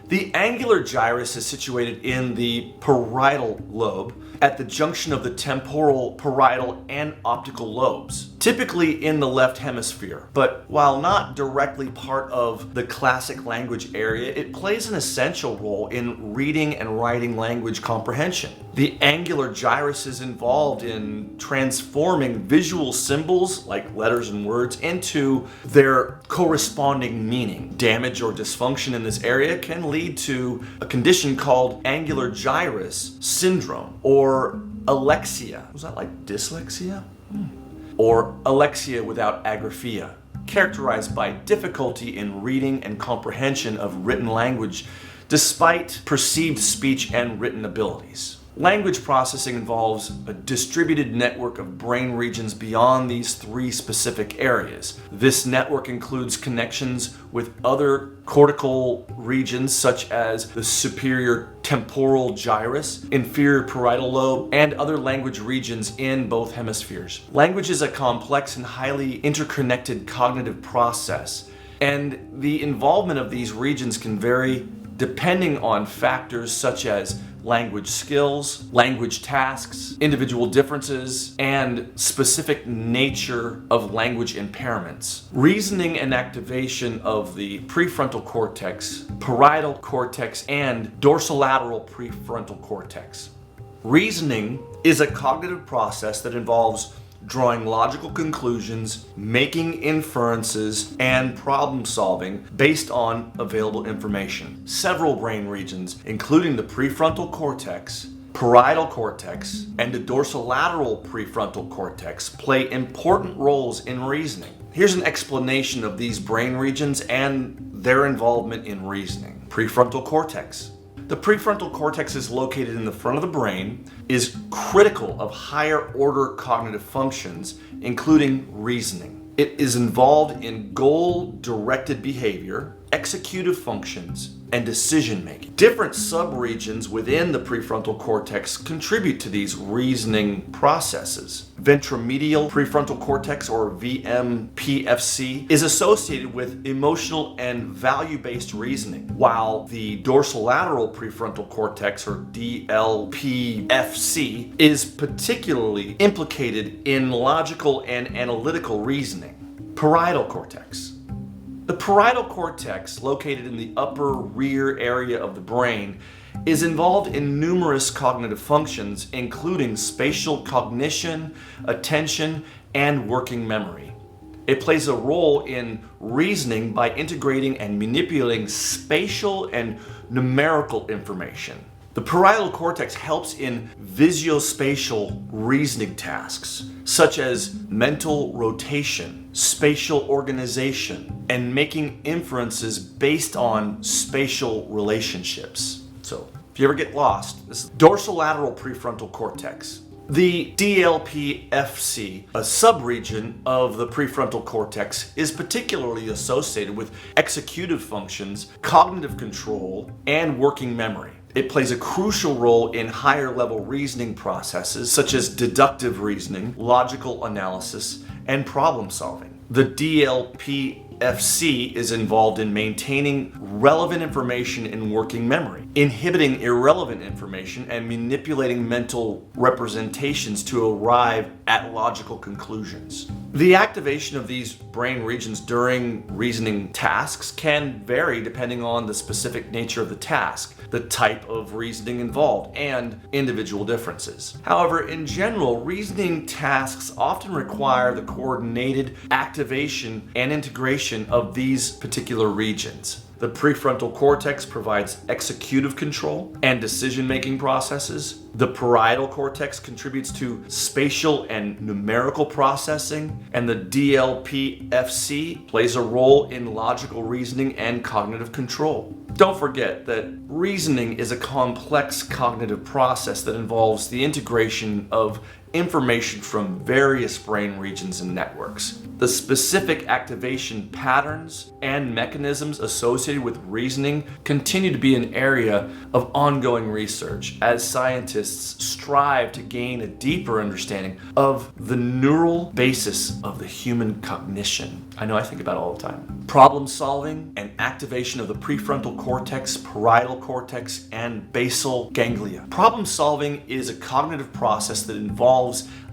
The angular gyrus is situated in the parietal lobe at the junction of the temporal, parietal, and optical lobes, typically in the left hemisphere. But while not directly part of the classic language area, it plays an essential role in reading and writing language comprehension. The angular gyrus is involved in transforming visual symbols, like letters and words, into their corresponding meaning. Damage or dysfunction in this area can lead to a condition called angular gyrus syndrome, or alexia. Was that like dyslexia? Or alexia without agraphia, characterized by difficulty in reading and comprehension of written language despite perceived speech and written abilities. Language processing involves a distributed network of brain regions beyond these three specific areas. This network includes connections with other cortical regions such as the superior temporal gyrus, inferior parietal lobe, and other language regions in both hemispheres. Language is a complex and highly interconnected cognitive process, and the involvement of these regions can vary depending on factors such as language skills, language tasks, individual differences, and specific nature of language impairments. Reasoning and activation of the prefrontal cortex, parietal cortex, and dorsolateral prefrontal cortex. Reasoning is a cognitive process that involves drawing logical conclusions, making inferences, and problem solving based on available information. Several brain regions, including the prefrontal cortex, parietal cortex, and the dorsolateral prefrontal cortex, play important roles in reasoning. Here's an explanation of these brain regions and their involvement in reasoning. Prefrontal cortex. The prefrontal cortex is located in the front of the brain, is critical of higher order cognitive functions, including reasoning. It is involved in goal-directed behavior, executive functions, and decision-making. Different subregions within the prefrontal cortex contribute to these reasoning processes. Ventromedial prefrontal cortex, or VMPFC, is associated with emotional and value-based reasoning, while the dorsolateral prefrontal cortex, or DLPFC, is particularly implicated in logical and analytical reasoning. Parietal cortex. The parietal cortex, located in the upper rear area of the brain, is involved in numerous cognitive functions, including spatial cognition, attention, and working memory. It plays a role in reasoning by integrating and manipulating spatial and numerical information. The parietal cortex helps in visuospatial reasoning tasks, such as mental rotation, spatial organization, and making inferences based on spatial relationships. So, if you ever get lost, this is dorsolateral prefrontal cortex. The DLPFC, a subregion of the prefrontal cortex, is particularly associated with executive functions, cognitive control, and working memory. It plays a crucial role in higher level reasoning processes such as deductive reasoning, logical analysis, and problem solving. The DLPFC is involved in maintaining relevant information in working memory, inhibiting irrelevant information, and manipulating mental representations to arrive at logical conclusions. The activation of these brain regions during reasoning tasks can vary depending on the specific nature of the task, the type of reasoning involved, and individual differences. However, in general, reasoning tasks often require the coordinated activation and integration of these particular regions. The prefrontal cortex provides executive control and decision-making processes. The parietal cortex contributes to spatial and numerical processing, and the DLPFC plays a role in logical reasoning and cognitive control. Don't forget that reasoning is a complex cognitive process that involves the integration of information from various brain regions and networks. The specific activation patterns and mechanisms associated with reasoning continue to be an area of ongoing research as scientists strive to gain a deeper understanding of the neural basis of the human cognition. I know I think about it all the time. Problem solving and activation of the prefrontal cortex, parietal cortex, and basal ganglia. Problem solving is a cognitive process that involves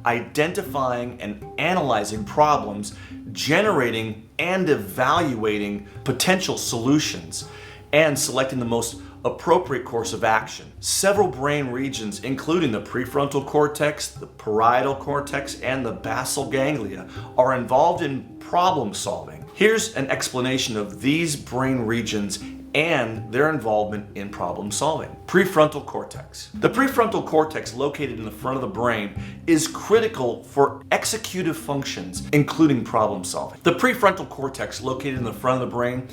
identifying and analyzing problems, generating and evaluating potential solutions, and selecting the most appropriate course of action. Several brain regions, including the prefrontal cortex, the parietal cortex, and the basal ganglia, are involved in problem solving. Here's an explanation of these brain regions and their involvement in problem solving. Prefrontal cortex. The prefrontal cortex, located in the front of the brain, is critical for executive functions, including problem solving. The prefrontal cortex, located in the front of the brain,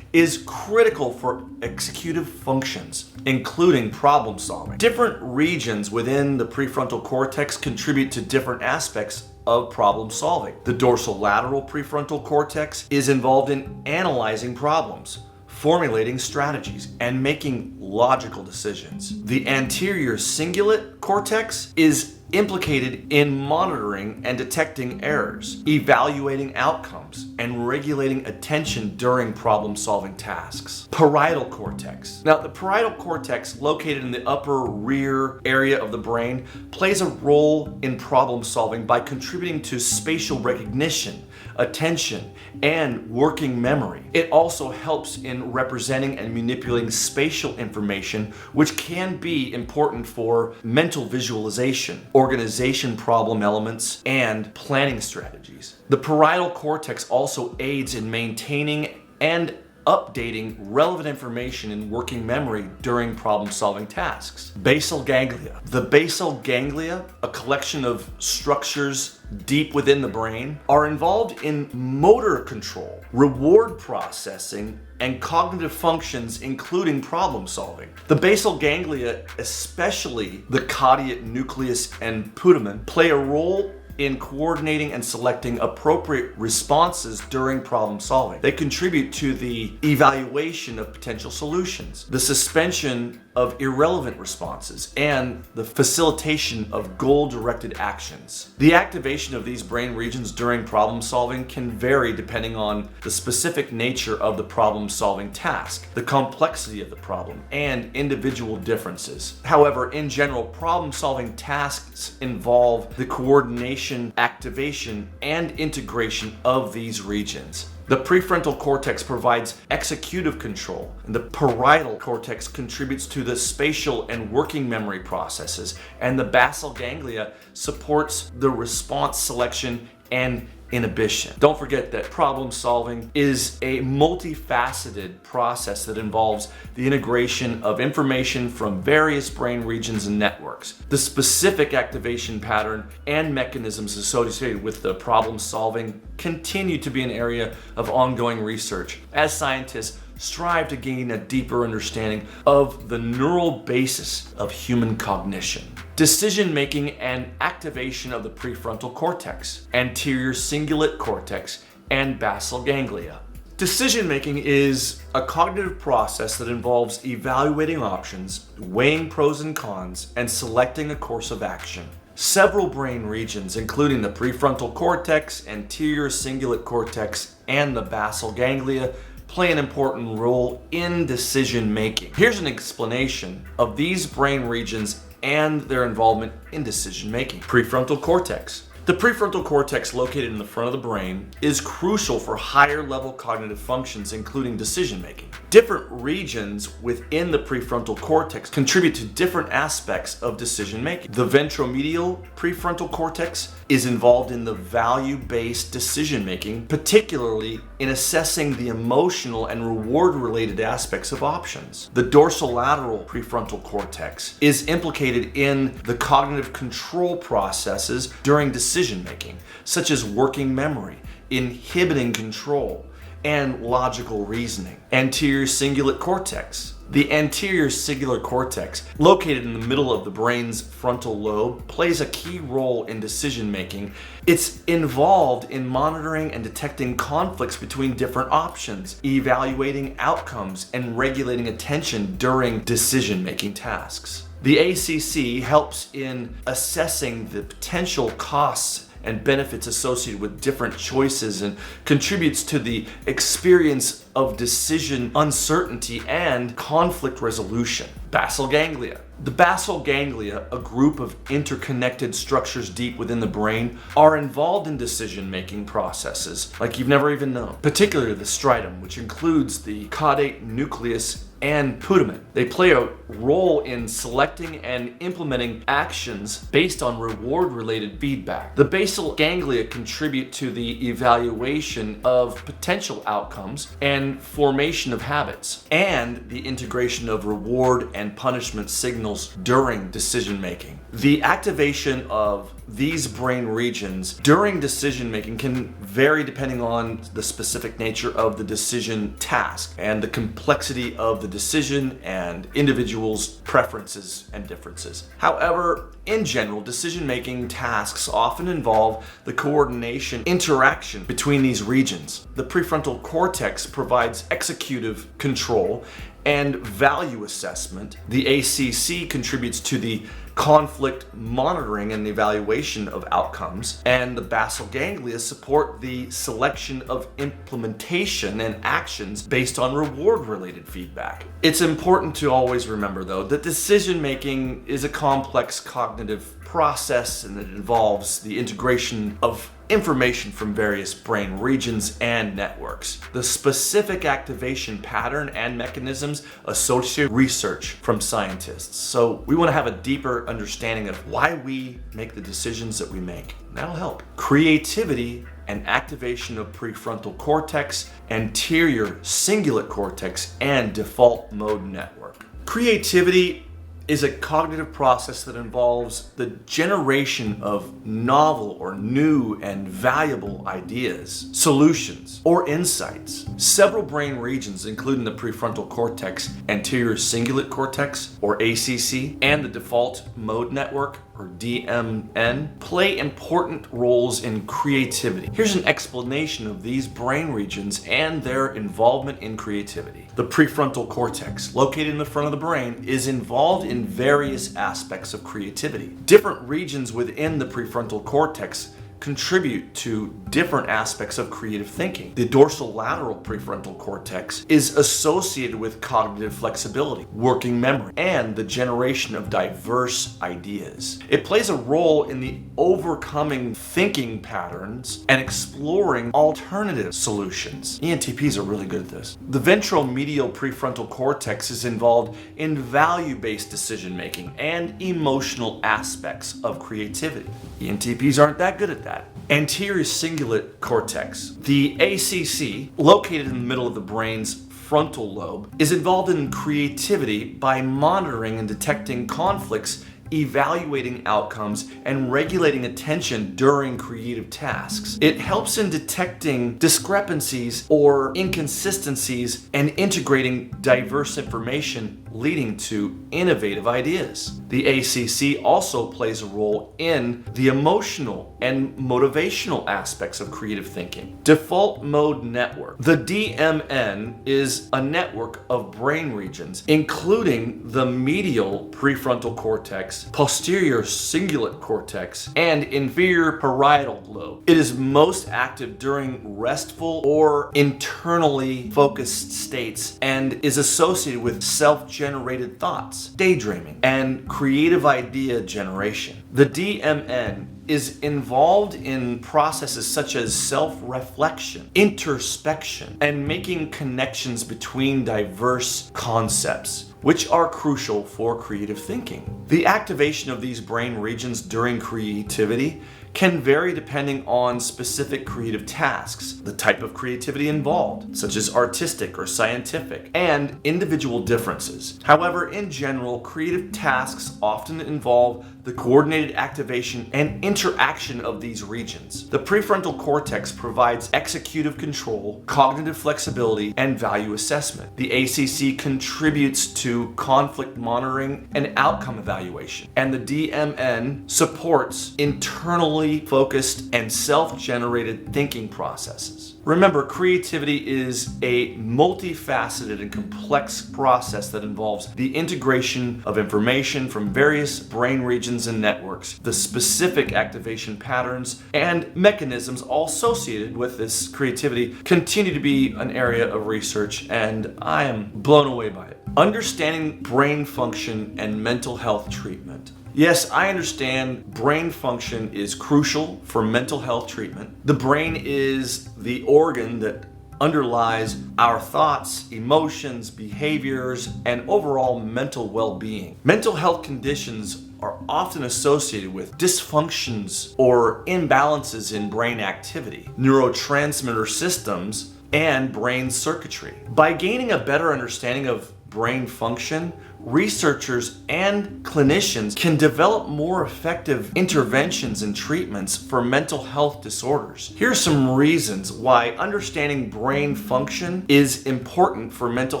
is critical for executive functions, including problem solving. Different regions within the prefrontal cortex contribute to different aspects of problem solving. The dorsolateral prefrontal cortex is involved in analyzing problems, formulating strategies, and making logical decisions. The anterior cingulate cortex is implicated in monitoring and detecting errors, evaluating outcomes, and regulating attention during problem-solving tasks. Parietal cortex. Now, the parietal cortex, located in the upper rear area of the brain, plays a role in problem-solving by contributing to spatial recognition, attention, and working memory. It also helps in representing and manipulating spatial information, which can be important for mental visualization, organization problem elements, and planning strategies. The parietal cortex also aids in maintaining and updating relevant information in working memory during problem-solving tasks. Basal ganglia. The basal ganglia, a collection of structures deep within the brain, are involved in motor control, reward processing, and cognitive functions, including problem solving. The basal ganglia, especially the caudate nucleus and putamen, play a role in coordinating and selecting appropriate responses during problem solving. They contribute to the evaluation of potential solutions, the suspension of irrelevant responses, and the facilitation of goal-directed actions. The activation of these brain regions during problem solving can vary depending on the specific nature of the problem-solving task, the complexity of the problem, and individual differences. However, in general, problem-solving tasks involve the coordination, activation, and integration of these regions. The prefrontal cortex provides executive control, and the parietal cortex contributes to the spatial and working memory processes, and the basal ganglia supports the response selection and inhibition. Don't forget that problem solving is a multifaceted process that involves the integration of information from various brain regions and networks. The specific activation pattern and mechanisms associated with the problem solving continue to be an area of ongoing research as scientists strive to gain a deeper understanding of the neural basis of human cognition. Decision-making and activation of the prefrontal cortex, anterior cingulate cortex, and basal ganglia. Decision-making is a cognitive process that involves evaluating options, weighing pros and cons, and selecting a course of action. Several brain regions, including the prefrontal cortex, anterior cingulate cortex, and the basal ganglia, play an important role in decision making. Here's an explanation of these brain regions and their involvement in decision making. Prefrontal cortex. The prefrontal cortex, located in the front of the brain, is crucial for higher level cognitive functions, including decision making. Different regions within the prefrontal cortex contribute to different aspects of decision making. The ventromedial prefrontal cortex is involved in the value-based decision making, particularly in assessing the emotional and reward-related aspects of options. The dorsolateral prefrontal cortex is implicated in the cognitive control processes during decision making, such as working memory, inhibiting control, and logical reasoning. Anterior cingulate cortex. The anterior cingulate cortex, located in the middle of the brain's frontal lobe, plays a key role in decision making. It's involved in monitoring and detecting conflicts between different options, evaluating outcomes, and regulating attention during decision making tasks. The ACC helps in assessing the potential costs and benefits associated with different choices and contributes to the experience of decision uncertainty and conflict resolution. Basal ganglia. The basal ganglia, a group of interconnected structures deep within the brain, are involved in decision-making processes like you've never even known, particularly the striatum, which includes the caudate nucleus and putamen. They play a role in selecting and implementing actions based on reward-related feedback. The basal ganglia contribute to the evaluation of potential outcomes and formation of habits, and the integration of reward and punishment signals during decision making. The activation of these brain regions during decision making can vary depending on the specific nature of the decision task and the complexity of the decision and individuals' preferences and differences. However, in general, decision making tasks often involve the coordination interaction between these regions. The prefrontal cortex provides executive control and value assessment. The ACC contributes to the conflict monitoring and evaluation of outcomes, and the basal ganglia support the selection of implementation and actions based on reward-related feedback. It's important to always remember, though, that decision-making is a complex cognitive process, and it involves the integration of information from various brain regions and networks. The specific activation pattern and mechanisms associate research from scientists. So we want to have a deeper understanding of why we make the decisions that we make. That'll help. Creativity and activation of prefrontal cortex, anterior cingulate cortex, and default mode network. Creativity is a cognitive process that involves the generation of novel or new and valuable ideas, solutions, or insights. Several brain regions, including the prefrontal cortex, anterior cingulate cortex, or ACC, and the default mode network, or DMN, play important roles in creativity. Here's an explanation of these brain regions and their involvement in creativity. The prefrontal cortex, located in the front of the brain, is involved in various aspects of creativity. Different regions within the prefrontal cortex contribute to different aspects of creative thinking. The dorsolateral prefrontal cortex is associated with cognitive flexibility, working memory, and the generation of diverse ideas. It plays a role in the overcoming thinking patterns and exploring alternative solutions. ENTPs are really good at this. The ventromedial prefrontal cortex is involved in value-based decision making and emotional aspects of creativity. ENTPs aren't that good at that. Anterior cingulate cortex, the ACC, located in the middle of the brain's frontal lobe, is involved in creativity by monitoring and detecting conflicts, evaluating outcomes, and regulating attention during creative tasks. It helps in detecting discrepancies or inconsistencies and integrating diverse information, leading to innovative ideas. The ACC also plays a role in the emotional and motivational aspects of creative thinking. Default mode network. The DMN is a network of brain regions, including the medial prefrontal cortex, posterior cingulate cortex, and inferior parietal lobe. It is most active during restful or internally focused states and is associated with self-generated thoughts, daydreaming, and creative idea generation. The DMN is involved in processes such as self-reflection, introspection, and making connections between diverse concepts, which are crucial for creative thinking. The activation of these brain regions during creativity can vary depending on specific creative tasks, the type of creativity involved, such as artistic or scientific, and individual differences. However, in general, creative tasks often involve the coordinated activation and interaction of these regions. The prefrontal cortex provides executive control, cognitive flexibility, and value assessment. The ACC contributes to conflict monitoring and outcome evaluation, and the DMN supports internally focused and self-generated thinking processes. Remember, creativity is a multifaceted and complex process that involves the integration of information from various brain regions and networks, the specific activation patterns and mechanisms all associated with this creativity continue to be an area of research, and I am blown away by it. Understanding brain function and mental health treatment. Yes, I understand brain function is crucial for mental health treatment. The brain is the organ that underlies our thoughts, emotions, behaviors, and overall mental well-being. Mental health conditions are often associated with dysfunctions or imbalances in brain activity, neurotransmitter systems, and brain circuitry. By gaining a better understanding of brain function, researchers and clinicians can develop more effective interventions and treatments for mental health disorders. Here are some reasons why understanding brain function is important for mental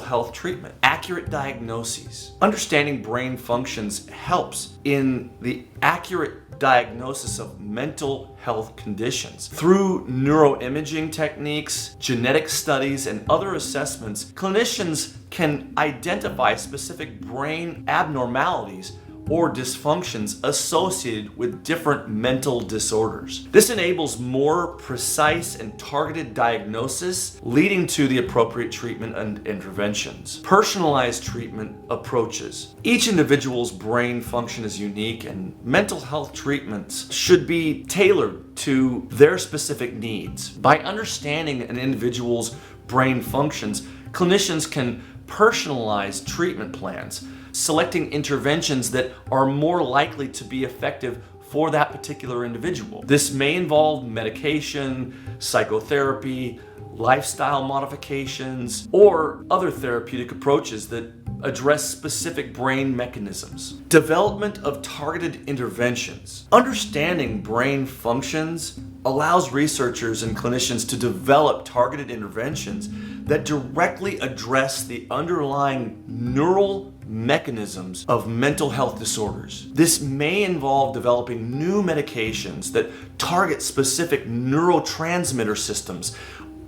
health treatment. Accurate diagnoses. Understanding brain functions helps in the accurate diagnosis of mental health conditions. Through neuroimaging techniques, genetic studies, and other assessments, clinicians can identify specific brain abnormalities or dysfunctions associated with different mental disorders. This enables more precise and targeted diagnosis, leading to the appropriate treatment and interventions. Personalized treatment approaches. Each individual's brain function is unique, and mental health treatments should be tailored to their specific needs. By understanding an individual's brain functions, clinicians can personalize treatment plans, selecting interventions that are more likely to be effective for that particular individual. This may involve medication, psychotherapy, lifestyle modifications, or other therapeutic approaches that address specific brain mechanisms. Development of targeted interventions. Understanding brain functions allows researchers and clinicians to develop targeted interventions that directly address the underlying neural mechanisms of mental health disorders. This may involve developing new medications that target specific neurotransmitter systems,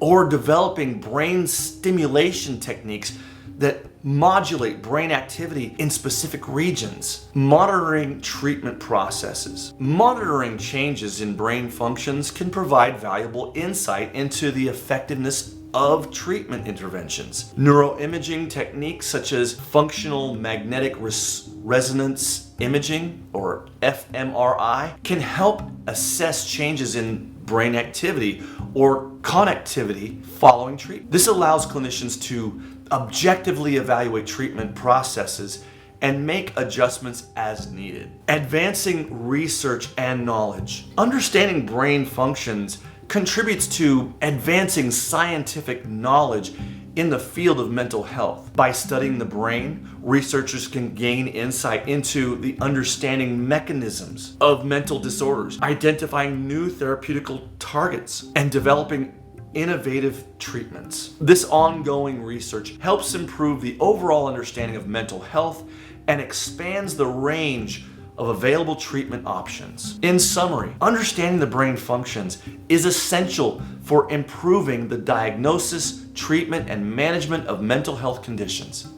or developing brain stimulation techniques that modulate brain activity in specific regions. Monitoring treatment processes. Monitoring changes in brain functions can provide valuable insight into the effectiveness of treatment interventions. Neuroimaging techniques such as functional magnetic resonance imaging, or fMRI, can help assess changes in brain activity or connectivity following treatment. This allows clinicians to objectively evaluate treatment processes and make adjustments as needed. Advancing research and knowledge. Understanding brain functions contributes to advancing scientific knowledge in the field of mental health. By studying the brain, researchers can gain insight into the understanding mechanisms of mental disorders, identifying new therapeutical targets, and developing innovative treatments. This ongoing research helps improve the overall understanding of mental health and expands the range of available treatment options. In summary, understanding the brain functions is essential for improving the diagnosis, treatment, and management of mental health conditions.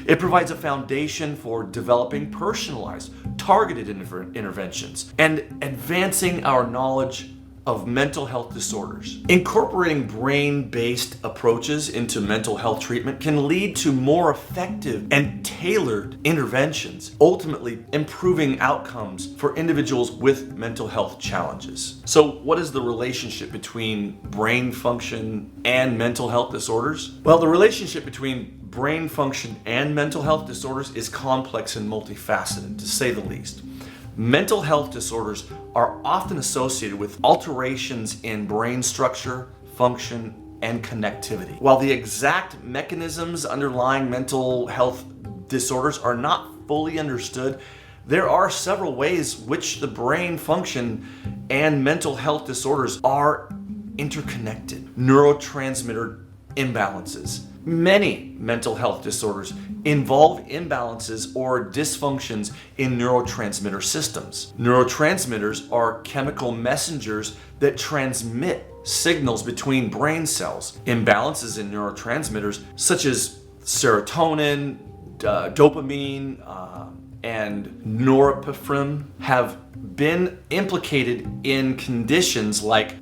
It provides a foundation for developing personalized, targeted interventions and advancing our knowledge of mental health disorders. Incorporating brain-based approaches into mental health treatment can lead to more effective and tailored interventions, ultimately improving outcomes for individuals with mental health challenges. So, what is the relationship between brain function and mental health disorders? Well, the relationship between brain function and mental health disorders is complex and multifaceted, to say the least. Mental health disorders are often associated with alterations in brain structure, function, and connectivity. While the exact mechanisms underlying mental health disorders are not fully understood, there are several ways which the brain function and mental health disorders are interconnected. Neurotransmitter imbalances. Many mental health disorders involve imbalances or dysfunctions in neurotransmitter systems. Neurotransmitters are chemical messengers that transmit signals between brain cells. Imbalances in neurotransmitters such as serotonin, dopamine, and norepinephrine have been implicated in conditions like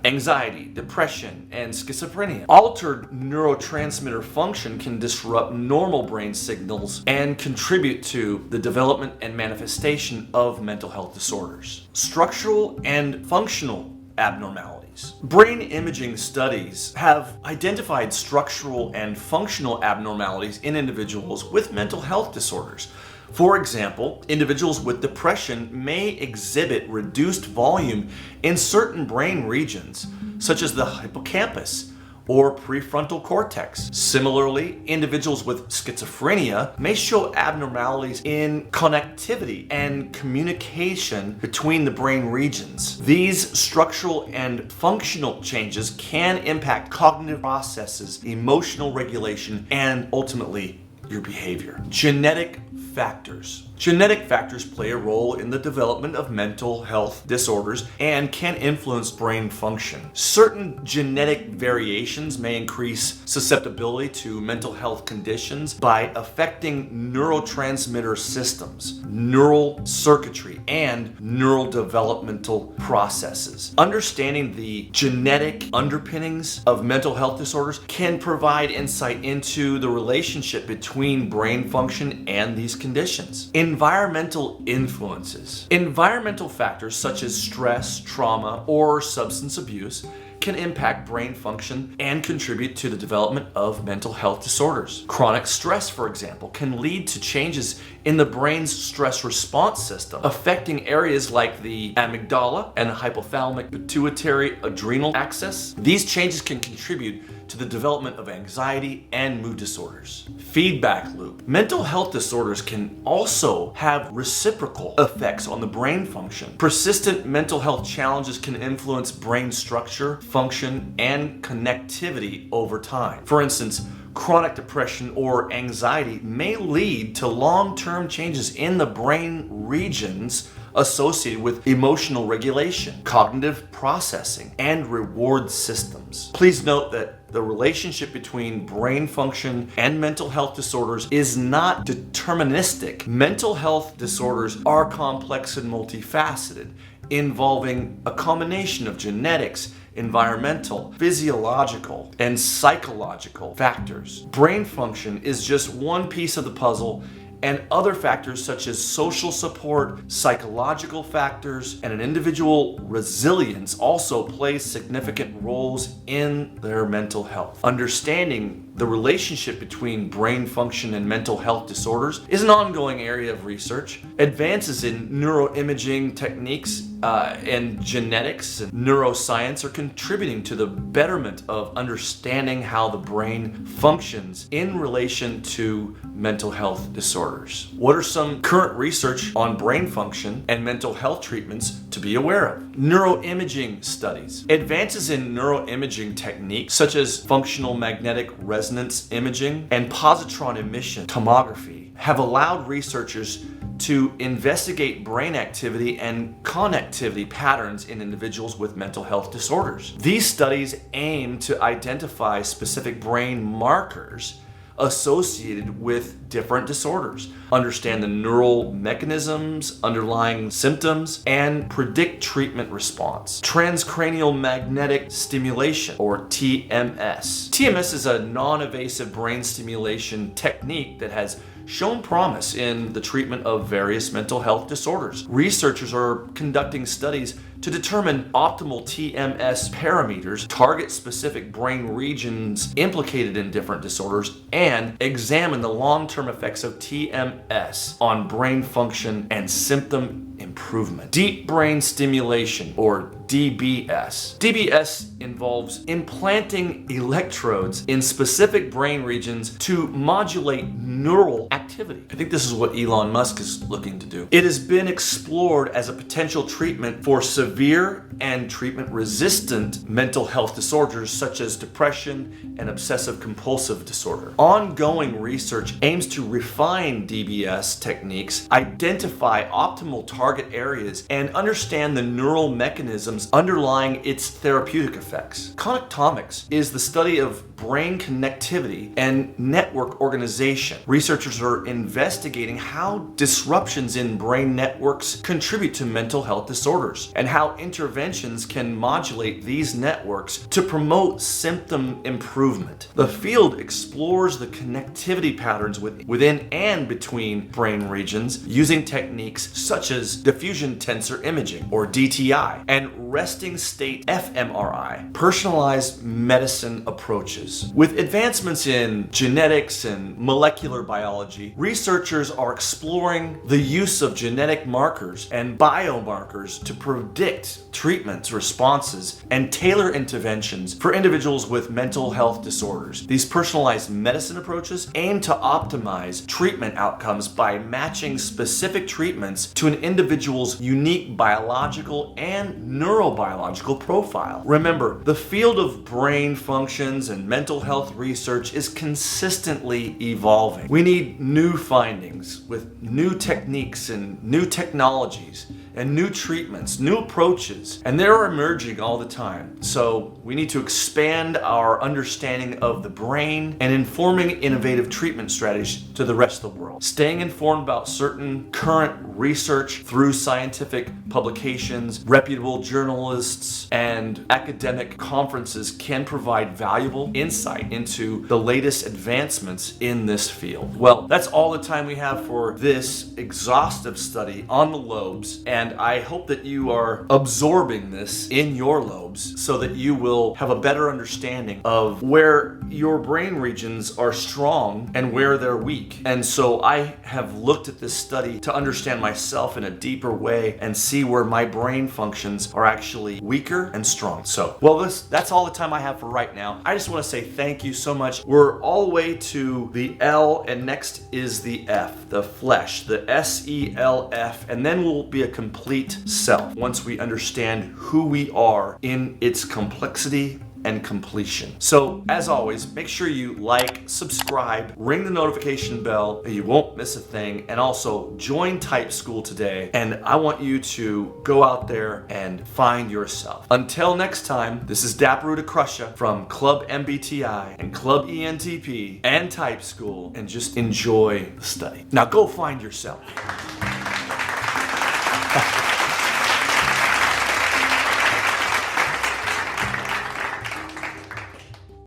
anxiety, depression, and schizophrenia. Altered neurotransmitter function can disrupt normal brain signals and contribute to the development and manifestation of mental health disorders. Structural and functional abnormalities. abnormalities. Brain imaging studies have identified structural and functional abnormalities in individuals with mental health disorders. For example, individuals with depression may exhibit reduced volume in certain brain regions, such as the hippocampus or prefrontal cortex. Similarly, individuals with schizophrenia may show abnormalities in connectivity and communication between the brain regions. These structural and functional changes can impact cognitive processes, emotional regulation, and ultimately your behavior. Genetic factors. Genetic factors play a role in the development of mental health disorders and can influence brain function. Certain genetic variations may increase susceptibility to mental health conditions by affecting neurotransmitter systems, neural circuitry, and neural developmental processes. Understanding the genetic underpinnings of mental health disorders can provide insight into the relationship between brain function and these conditions. Environmental influences. Environmental factors such as stress, trauma, or substance abuse can impact brain function and contribute to the development of mental health disorders. Chronic stress, for example, can lead to changes in the brain's stress response system, affecting areas like the amygdala and the hypothalamic pituitary adrenal axis. These changes can contribute to the development of anxiety and mood disorders. Feedback loop. Mental health disorders can also have reciprocal effects on the brain function. Persistent mental health challenges can influence brain structure, function, and connectivity over time. For instance, chronic depression or anxiety may lead to long-term changes in the brain regions associated with emotional regulation, cognitive processing, and reward systems. Please note that the relationship between brain function and mental health disorders is not deterministic. Mental health disorders are complex and multifaceted, involving a combination of genetics, environmental, physiological, and psychological factors. Brain function is just one piece of the puzzle, and other factors such as social support, psychological factors, and an individual resilience also play significant roles in their mental health. Understanding the relationship between brain function and mental health disorders is an ongoing area of research. Advances in neuroimaging techniques and genetics and neuroscience are contributing to the betterment of understanding how the brain functions in relation to mental health disorders. What are some current research on brain function and mental health treatments to be aware of? Neuroimaging studies. Advances in neuroimaging techniques such as functional magnetic resonance imaging and positron emission tomography have allowed researchers to investigate brain activity and connectivity patterns in individuals with mental health disorders. These studies aim to identify specific brain markers associated with different disorders, understand the neural mechanisms underlying symptoms, and predict treatment response. Transcranial magnetic stimulation, or TMS. TMS is a non-invasive brain stimulation technique that has shown promise in the treatment of various mental health disorders. Researchers are conducting studies to determine optimal TMS parameters, target specific brain regions implicated in different disorders, and examine the long-term effects of TMS on brain function and symptom improvement. Deep brain stimulation, or DBS. DBS involves implanting electrodes in specific brain regions to modulate neural activity. I think this is what Elon Musk is looking to do. It has been explored as a potential treatment for severe and treatment-resistant mental health disorders such as depression and obsessive-compulsive disorder. Ongoing research aims to refine DBS techniques, identify optimal target areas, and understand the neural mechanisms underlying its therapeutic effects. Connectomics is the study of brain connectivity and network organization. Researchers are investigating how disruptions in brain networks contribute to mental health disorders and how interventions can modulate these networks to promote symptom improvement. The field explores the connectivity patterns within and between brain regions using techniques such as diffusion tensor imaging, or DTI, and resting state fMRI, personalized medicine approaches. With advancements in genetics and molecular biology, researchers are exploring the use of genetic markers and biomarkers to predict treatments, responses, and tailor interventions for individuals with mental health disorders. These personalized medicine approaches aim to optimize treatment outcomes by matching specific treatments to an individual's unique biological and neurobiological profile. Remember, the field of brain functions and mental health research is consistently evolving. We need new findings with new techniques and new technologies and new treatments, new approaches, and they're emerging all the time. So we need to expand our understanding of the brain and informing innovative treatment strategies to the rest of the world. Staying informed about certain current research through scientific publications, reputable journalists, and academic conferences can provide valuable insight into the latest advancements in this field. Well, that's all the time we have for this exhaustive study on the lobes, and I hope that you are absorbing this in your lobes so that you will have a better understanding of where your brain regions are strong and where they're weak. And so I have looked at this study to understand myself in a deeper way and see where my brain functions are actually weaker and strong. So, well, that's all the time I have for right now. I just want to say thank you so much. We're all the way to the L, and next is the F, the flesh, the SELF, and then we'll be a complete self once we understand who we are in its complexity and completion. So, as always, make sure you like, subscribe, ring the notification bell, you won't miss a thing, and also join Type School today. And I want you to go out there and find yourself. Until next time, this is Daparu to Crusha from Club MBTI and Club ENTP and Type School, and just enjoy the study. Now go find yourself.